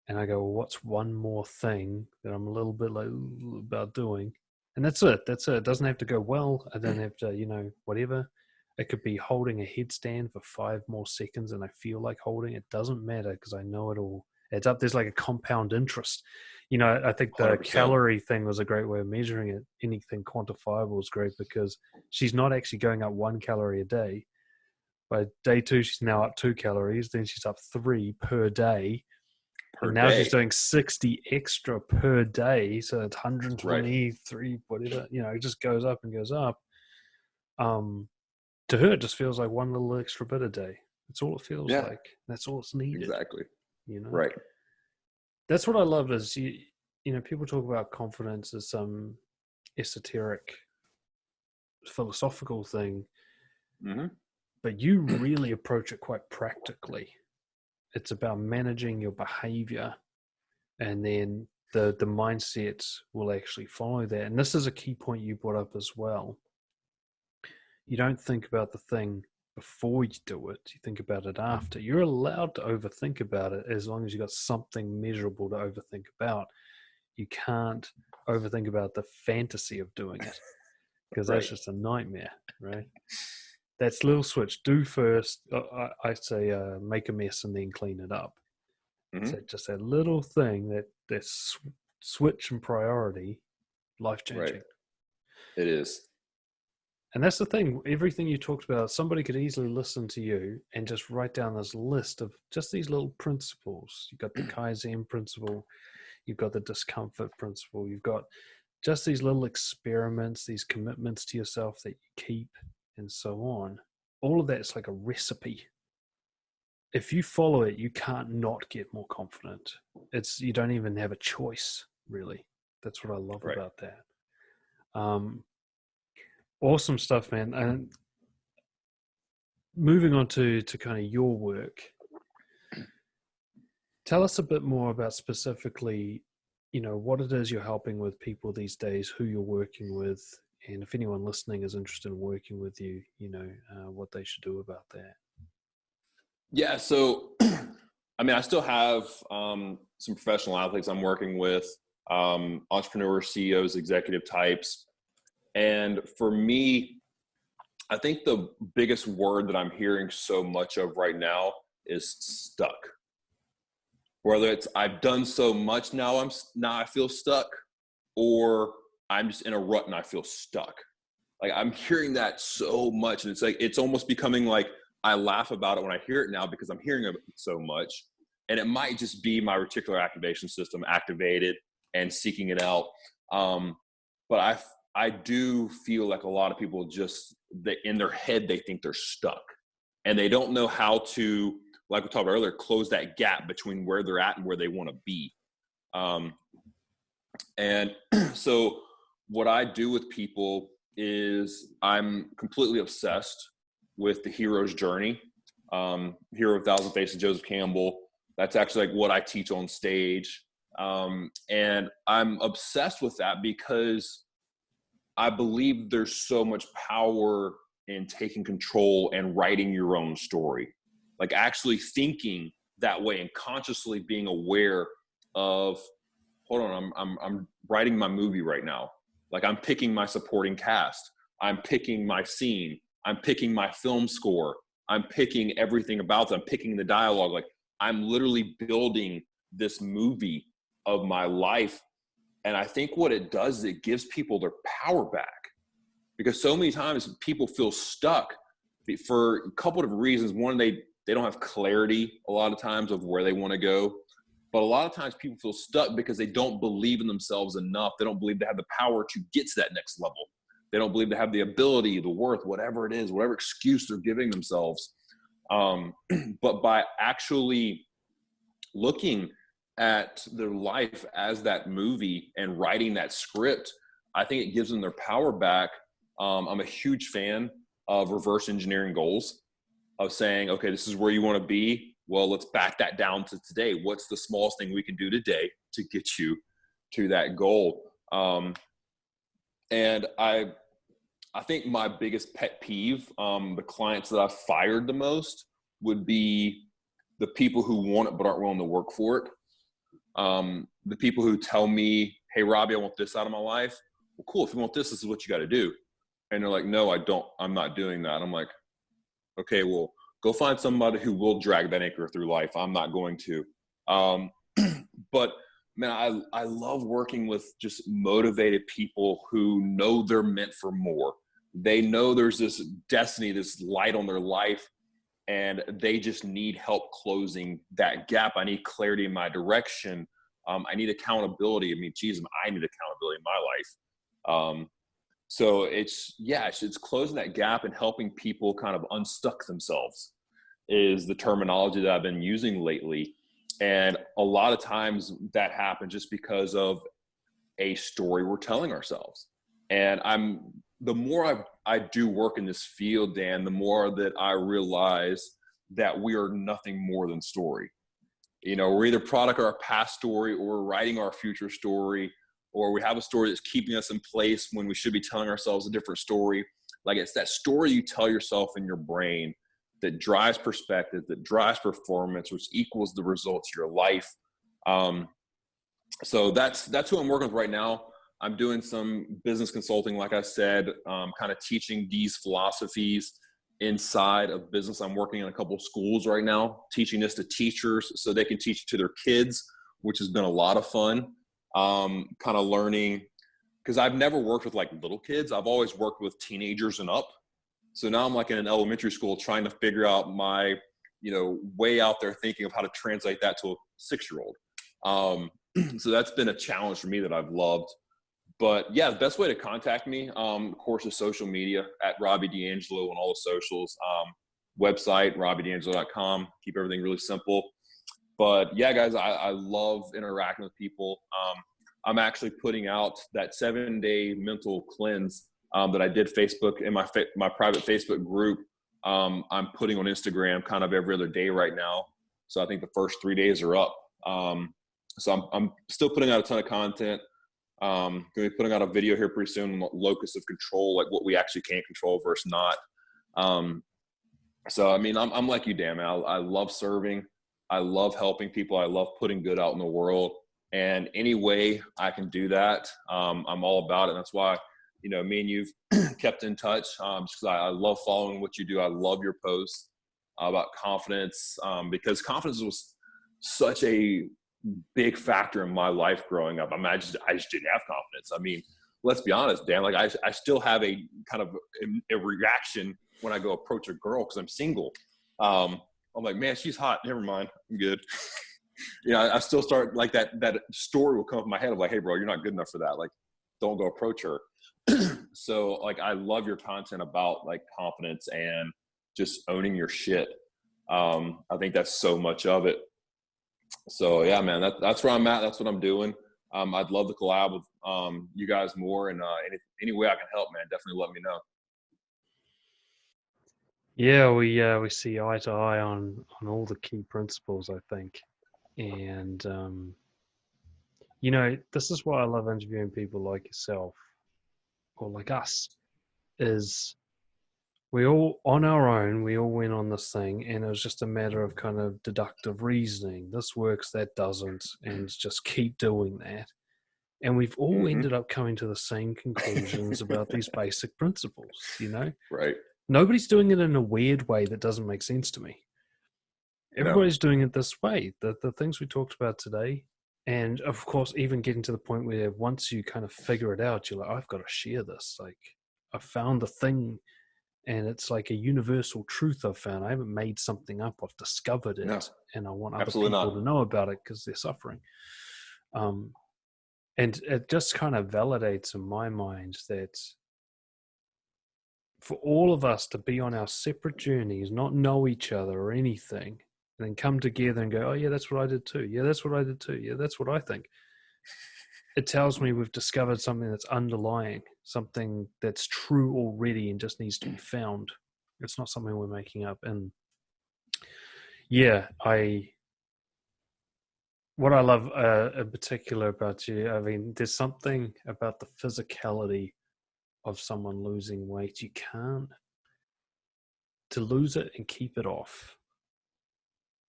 And I go, well, what's one more thing that I'm a little bit like about doing? And that's it. That's it. It doesn't have to go well. I don't have to, whatever. It could be holding a headstand for 5 more seconds and I feel like holding. It doesn't matter because I know it all adds up. There's like a compound interest. I think the 100%. calorie thing was a great way of measuring it. Anything quantifiable is great because she's not actually going up 1 calorie a day. By day 2, she's now up 2 calories. Then she's up 3 per day. Per And now day. she's doing 60 extra per day. So it's Right. 123, whatever. It just goes up and goes up. To her, it just feels like one little extra bit a day. That's all it feels Yeah. like. That's all it's needed. Exactly. Right. Right. That's what I love is, people talk about confidence as some esoteric, philosophical thing, Mm-hmm. but you really approach it quite practically. It's about managing your behavior, and then the mindset will actually follow that. And this is a key point you brought up as well. You don't think about the thing before you do it. You think about it after. You're allowed to overthink about it as long as you've got something measurable to overthink about. You can't overthink about the fantasy of doing it because that's Right. just a nightmare, right? That's little switch. Do first. I say make a mess and then clean it up. Mm-hmm. So just that little thing, that switch in priority, life changing. Right. It is. And that's the thing. Everything you talked about, somebody could easily listen to you and just write down this list of just these little principles. You've got the Kaizen principle. You've got the discomfort principle. You've got just these little experiments, these commitments to yourself that you keep, and so on. All of that's like a recipe. If you follow it, you can't not get more confident. You don't even have a choice, really. That's what I love about that. Awesome stuff, man. And moving on to kind of your work, tell us a bit more about specifically, what it is you're helping with people these days, who you're working with, and if anyone listening is interested in working with you, what they should do about that. Yeah. So, I still have some professional athletes I'm working with, entrepreneurs, CEOs, executive types. And for me, I think the biggest word that I'm hearing so much of right now is stuck. Whether it's I've done so much now I feel stuck, or I'm just in a rut and I feel stuck. Like I'm hearing that so much, and it's almost becoming like I laugh about it when I hear it now because I'm hearing it so much, and it might just be my reticular activation system activated and seeking it out. But I do feel like a lot of people in their head, they think they're stuck and they don't know how to, like we talked about earlier, close that gap between where they're at and where they want to be. And so what I do with people is I'm completely obsessed with the hero's journey. Hero of Thousand Faces, Joseph Campbell. That's actually like what I teach on stage. And I'm obsessed with that because I believe there's so much power in taking control and writing your own story. Like actually thinking that way and consciously being aware of, hold on, I'm writing my movie right now. Like I'm picking my supporting cast. I'm picking my scene. I'm picking my film score. I'm picking everything about them. I'm picking the dialogue. Like I'm literally building this movie of my life. And I think what it does is it gives people their power back, because so many times people feel stuck for a couple of reasons. One, they don't have clarity a lot of times of where they want to go. But a lot of times people feel stuck because they don't believe in themselves enough. They don't believe they have the power to get to that next level. They don't believe they have the ability, the worth, whatever it is, whatever excuse they're giving themselves. But by actually looking at their life as that movie and writing that script, I think it gives them their power back. I'm a huge fan of reverse engineering goals, of saying, okay, this is where you want to be. Well, let's back that down to today. What's the smallest thing we can do today to get you to that goal? And I think my biggest pet peeve, the clients that I've fired the most, would be the people who want it but aren't willing to work for it. The people who tell me, hey, Robby, I want this out of my life. Well, cool. If you want this is what you got to do. And they're like, no, I don't. I'm not doing that. I'm like, okay, well, go find somebody who will drag that anchor through life. I'm not going to. But man, I love working with just motivated people who know they're meant for more. They know there's this destiny, this light on their life, and they just need help closing that gap. I need clarity in my direction. I need accountability. I mean, geez, I need accountability in my life. So it's closing that gap and helping people kind of unstuck themselves is the terminology that I've been using lately. And a lot of times that happens just because of a story we're telling ourselves. And the more I do work in this field, Dan, the more that I realize that we are nothing more than story. You know, we're either product of our past story, or we're writing our future story, or we have a story that's keeping us in place when we should be telling ourselves a different story. Like, it's that story you tell yourself in your brain that drives perspective, that drives performance, which equals the results of your life. So that's who I'm working with right now. I'm doing some business consulting, like I said, kind of teaching these philosophies inside of business. I'm working in a couple of schools right now, teaching this to teachers so they can teach it to their kids, which has been a lot of fun. Kind of learning, because I've never worked with like little kids. I've always worked with teenagers and up. So now I'm like in an elementary school trying to figure out my, way out there thinking of how to translate that to a 6-year-old. So that's been a challenge for me that I've loved. But yeah, the best way to contact me, of course, is social media at Robby D'Angelo on all the socials. Website, robbydangelo.com. Keep everything really simple. But yeah, guys, I love interacting with people. I'm actually putting out that 7-day mental cleanse that I did Facebook in my private Facebook group. I'm putting on Instagram kind of every other day right now. So I think the first 3 days are up. So I'm still putting out a ton of content. Going to be putting out a video here pretty soon on locus of control, like what we actually can control versus not. So, I mean, I'm like you, Dan, man. I love serving. I love helping people. I love putting good out in the world. And any way I can do that, I'm all about it. And that's why, me and you've kept in touch, just because I love following what you do. I love your posts about confidence, because confidence was such a big factor in my life growing up. I mean, I just didn't have confidence. I mean, let's be honest, Dan, like I still have a kind of a reaction when I go approach a girl because I'm single. I'm like, man, she's hot. Never mind. I'm good. I still start like that story will come up in my head of like, hey bro, you're not good enough for that. Like, don't go approach her. So like, I love your content about like confidence and just owning your shit. I think that's so much of it. So yeah, man, that's where I'm at. That's what I'm doing. I'd love to collab with you guys more, and any way I can help, man, definitely let me know. Yeah, we see eye to eye on all the key principles, I think. And this is why I love interviewing people like yourself or like us, is we all, on our own, we all went on this thing, and it was just a matter of kind of deductive reasoning. This works, that doesn't, and just keep doing that. And we've all ended up coming to the same conclusions about these basic principles, Right. Nobody's doing it in a weird way that doesn't make sense to me. Everybody's doing it this way. The things we talked about today, and of course, even getting to the point where once you kind of figure it out, you're like, I've got to share this. Like, I found the thing And it's like a universal truth I've found. I haven't made something up. I've discovered No, it, and I want other absolutely people not. to know about it because they're suffering. And it just kind of validates in my mind that for all of us to be on our separate journeys, not know each other or anything, and then come together and go, oh, yeah, that's what I did too. Yeah, that's what I did too. Yeah, that's what I think. It tells me we've discovered something that's underlying, something that's true already and just needs to be found. It's not something we're making up. And yeah, what I love in particular about you, I mean, there's something about the physicality of someone losing weight. You can't, to lose it and keep it off,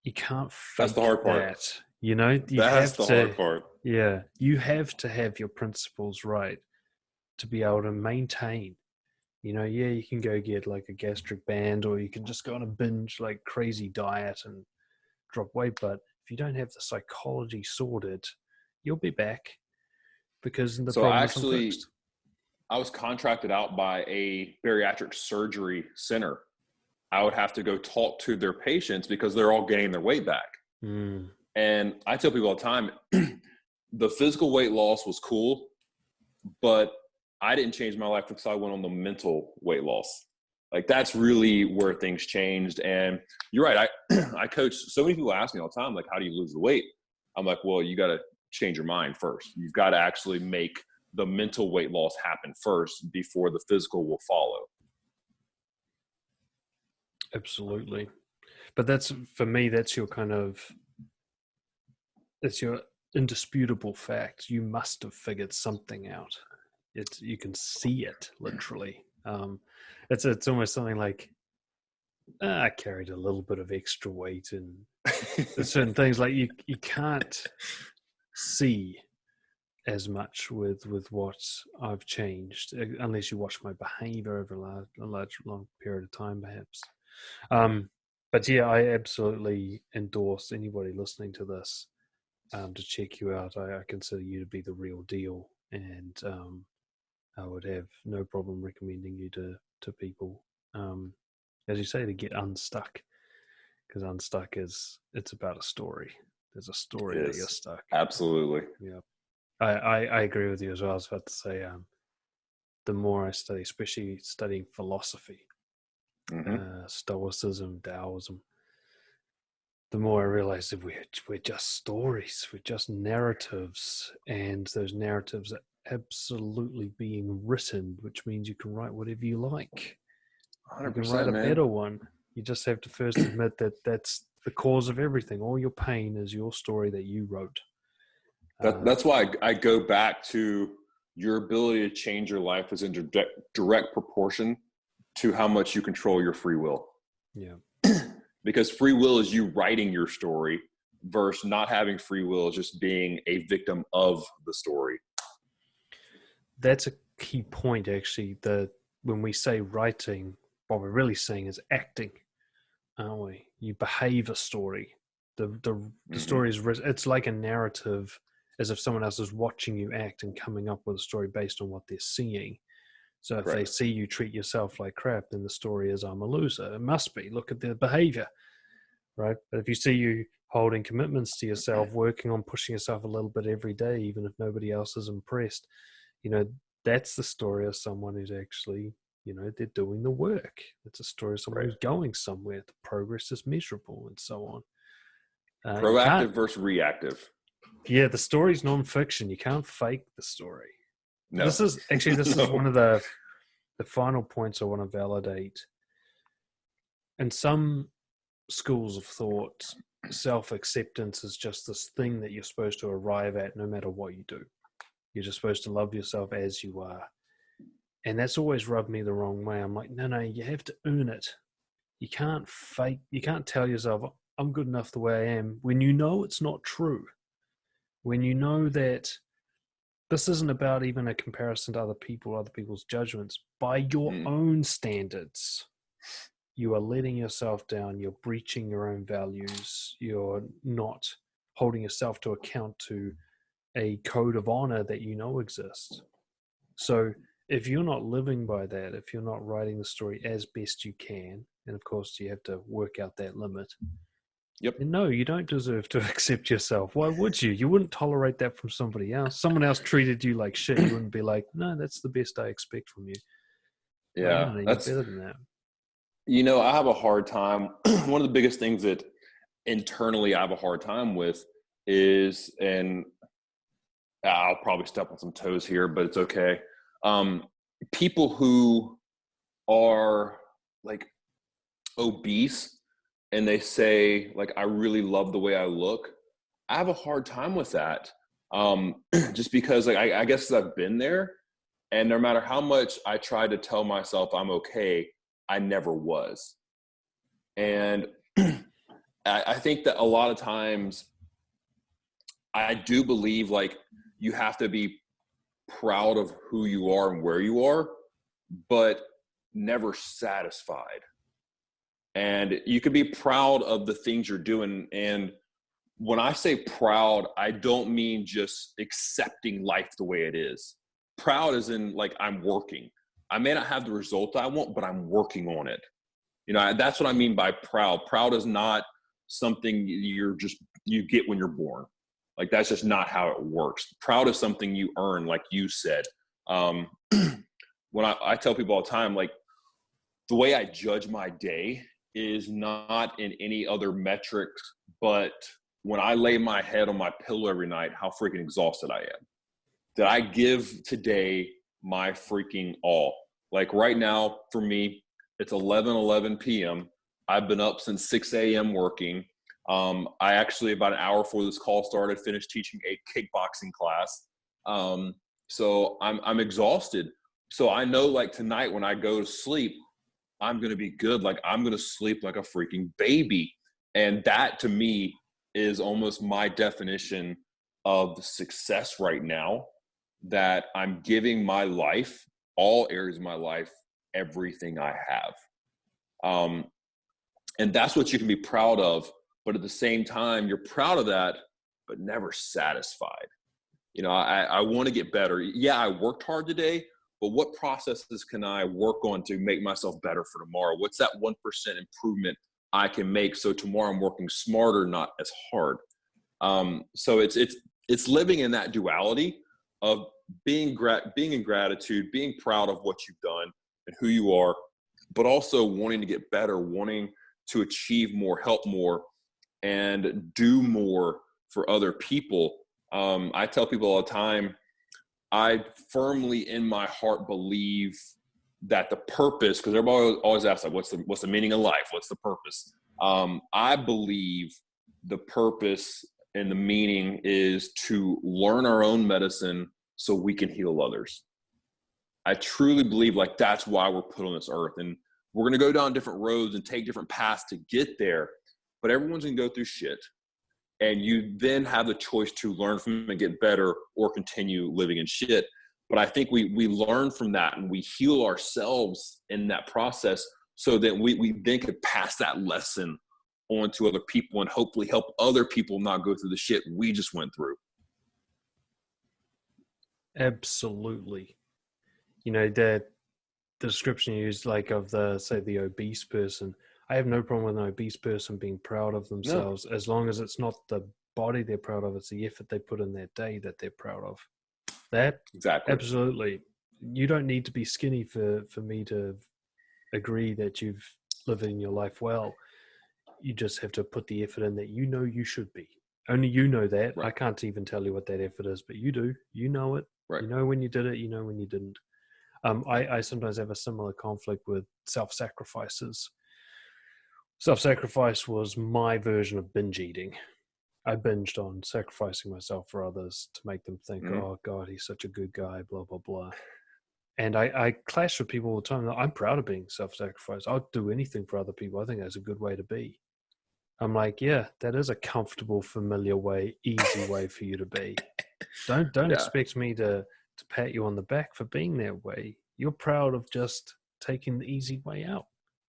you can't That's the fake hard part. that. You know, you That's have the to, hard part. yeah, you have to have your principles right to be able to maintain. You know, yeah, you can go get like a gastric band, or you can just go on a binge like crazy diet and drop weight. But if you don't have the psychology sorted, you'll be back because the So problem isn't fixed. I was contracted out by a bariatric surgery center. I would have to go talk to their patients because they're all gaining their weight back. Mm. And I tell people all the time, the physical weight loss was cool, but I didn't change my life because I went on the mental weight loss. Like that's really where things changed. And you're right. I coach, so many people ask me all the time, like, how do you lose the weight? I'm like, well, you got to change your mind first. You've got to actually make the mental weight loss happen first before the physical will follow. Absolutely. But that's, for me, that's your kind of, it's your indisputable fact. You must have figured something out. It's, you can see it literally. It's almost something like, I carried a little bit of extra weight, and there's certain things like you can't see as much with what I've changed unless you watch my behavior over a long period of time, perhaps. But yeah, I absolutely endorse anybody listening to this to check you out. I consider you to be the real deal, and I would have no problem recommending you to people. As you say, to get unstuck, because unstuck it's about a story. There's a story that you're stuck. Absolutely. Yeah, I agree with you as well. I was about to say, the more I study, especially studying philosophy, Stoicism, Taoism, the more I realize that we're just stories, we're just narratives, and those narratives are absolutely being written, which means you can write whatever you like. 100%, you can write a better one. You just have to first admit that that's the cause of everything. All your pain is your story that you wrote. That's why I go back to your ability to change your life is in direct proportion to how much you control your free will. Yeah. Because free will is you writing your story versus not having free will is just being a victim of the story. That's a key point, actually, that when we say writing, what we're really saying is acting, aren't we? You behave a story. The story is, it's like a narrative, as if someone else is watching you act and coming up with a story based on what they're seeing. So if they see you treat yourself like crap, then the story is, I'm a loser. It must be. Look at their behavior, right? But if you see you holding commitments to yourself, working on pushing yourself a little bit every day, even if nobody else is impressed, that's the story of someone who's actually, they're doing the work. It's a story of someone who's going somewhere. The progress is measurable and so on. Proactive versus reactive. Yeah, the story's nonfiction. You can't fake the story. No. This is one of the final points I want to validate. In some schools of thought, self-acceptance is just this thing that you're supposed to arrive at no matter what you do. You're just supposed to love yourself as you are. And that's always rubbed me the wrong way. I'm like, no, you have to earn it. You can't fake, you can't tell yourself, I'm good enough the way I am, when you know it's not true. When you know that this isn't about even a comparison to other people, other people's judgments. By your own standards, you are letting yourself down. You're breaching your own values. You're not holding yourself to account to a code of honor that you know exists. So if you're not living by that, if you're not writing the story as best you can, and of course you have to work out that limit, Yep. then no, you don't deserve to accept yourself. Why would you? You wouldn't tolerate that from somebody else. Someone else treated you like shit. You wouldn't be like, no, that's the best I expect from you. Like, Yeah. no, you're That's, better than that. I have a hard time. One of the biggest things that internally I have a hard time with is, and I'll probably step on some toes here, but it's okay. People who are like obese and they say like, I really love the way I look. I have a hard time with that. Just because like, I guess I've been there, and no matter how much I try to tell myself I'm okay, I never was. And I think that a lot of times I do believe like you have to be proud of who you are and where you are, but never satisfied. And you can be proud of the things you're doing. And when I say proud, I don't mean just accepting life the way it is. Proud as in like I'm working. I may not have the result I want, but I'm working on it. That's what I mean by proud. Proud is not something you get when you're born. Like that's just not how it works. Proud is something you earn, like you said. Um, when I tell people all the time, like the way I judge my day is not in any other metrics, but when I lay my head on my pillow every night, how freaking exhausted I am. Did I give today my freaking all? Like right now for me, it's 11 p.m. I've been up since 6 a.m. working. I actually, about an hour before this call started, finished teaching a kickboxing class. So I'm exhausted. So I know like tonight when I go to sleep, I'm going to be good. Like I'm going to sleep like a freaking baby. And that to me is almost my definition of success right now, that I'm giving my life, all areas of my life, everything I have. And that's what you can be proud of. But at the same time, you're proud of that, but never satisfied. I want to get better. Yeah, I worked hard today, but what processes can I work on to make myself better for tomorrow? What's that 1% improvement I can make so tomorrow I'm working smarter, not as hard? So it's living in that duality of being in gratitude, being proud of what you've done and who you are, but also wanting to get better, wanting to achieve more, help more, and do more for other people. I tell people all the time, I firmly in my heart believe that the purpose, because everybody always asks like, what's the meaning of life? What's the purpose? I believe the purpose and the meaning is to learn our own medicine so we can heal others. I truly believe like that's why we're put on this earth, and we're going to go down different roads and take different paths to get there, but everyone's going to go through shit. And you then have the choice to learn from it and get better or continue living in shit. But I think we learn from that and we heal ourselves in that process so that we then could pass that lesson on to other people and hopefully help other people not go through the shit we just went through. Absolutely. The description you used, like of the obese person, I have no problem with an obese person being proud of No, themselves as long as it's not the body they're proud of, it's the effort they put in that day that they're proud of. That, exactly. absolutely. You don't need to be skinny for me to agree that you've living your life well. You just have to put the effort in that you should be. Only you know that. Right. I can't even tell you what that effort is, but you do. You know it. Right. You know when you did it. You know when you didn't. I sometimes have a similar conflict with self-sacrifices. Self-sacrifice was my version of binge eating. I binged on sacrificing myself for others to make them think, Mm-hmm. oh God, he's such a good guy, blah, blah, blah. And I clash with people all the time. I'm proud of being self-sacrificed. I'll do anything for other people. I think that's a good way to be. I'm like, yeah, that is a comfortable, familiar way, easy way for you to be. Don't Yeah. expect me to pat you on the back for being that way. You're proud of just taking the easy way out.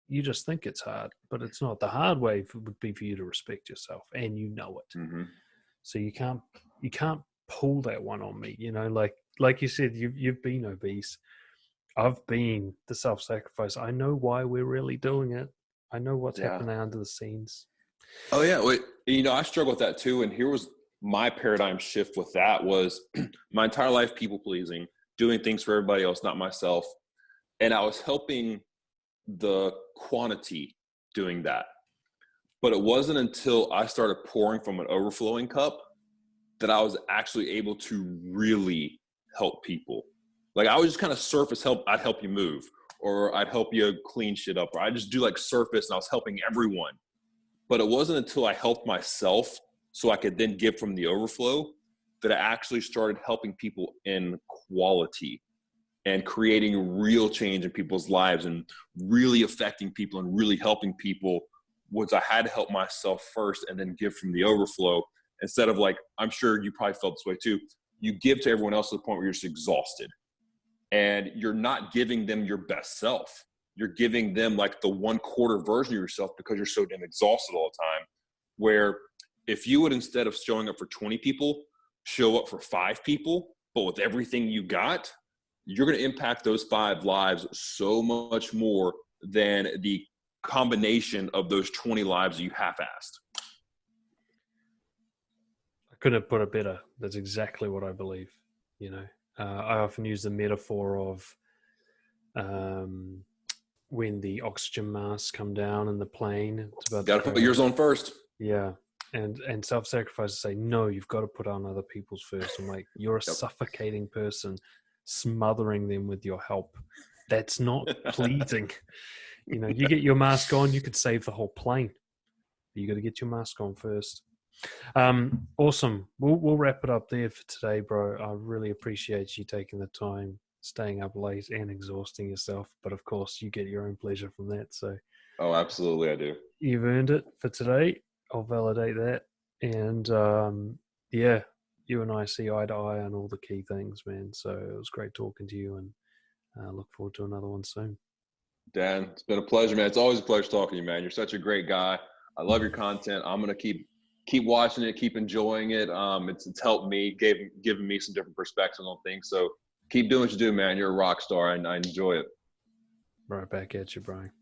You just think it's hard, but it's not. The hard way would be for you to respect yourself, and you know it. Mm-hmm. So you can't pull that one on me. Like you said, you've been obese. I've been the self-sacrifice. I know why we're really doing it. I know what's Yeah. happening under the scenes. Oh yeah. Wait, I struggle with that too. And here was my paradigm shift with that was my entire life, people pleasing, doing things for everybody else, not myself. And I was helping the quantity doing that. But it wasn't until I started pouring from an overflowing cup that I was actually able to really help people. Like I was just kind of surface help. I'd help you move, or I'd help you clean shit up, or I just do like surface, and I was helping everyone. But it wasn't until I helped myself so I could then give from the overflow that I actually started helping people in quality and creating real change in people's lives and really affecting people and really helping people. Was I had to help myself first and then give from the overflow, instead of like, I'm sure you probably felt this way too. You give to everyone else to the point where you're just exhausted and you're not giving them your best self. You're giving them like the 1/4 version of yourself because you're so damn exhausted all the time. Where if you would, instead of showing up for 20 people, show up for 5 people, but with everything you got, you're going to impact those 5 lives so much more than the combination of those 20 lives you half-assed. I couldn't have put it better. That's exactly what I believe. I often use the metaphor of when the oxygen masks come down in the plane. It's about Got to put yours on first. Yeah. And self-sacrifice say, no, you've got to put on other people's first. I'm like, you're a suffocating person, smothering them with your help. That's not pleasing. You get your mask on, you could save the whole plane. But you got to get your mask on first. Awesome. We'll wrap it up there for today, bro. I really appreciate you taking the time, staying up late and exhausting yourself. But of course, you get your own pleasure from that. So, oh, absolutely, I do. You've earned it for today. I'll validate that. And yeah, you and I see eye to eye on all the key things, man. So it was great talking to you, and look forward to another one soon. Dan, it's been a pleasure, man. It's always a pleasure talking to you, man. You're such a great guy. I love your content. I'm gonna keep watching it, keep enjoying it. It's helped me, giving me some different perspectives on things. So keep doing what you do, man. You're a rock star, and I enjoy it. Right back at you, Brian.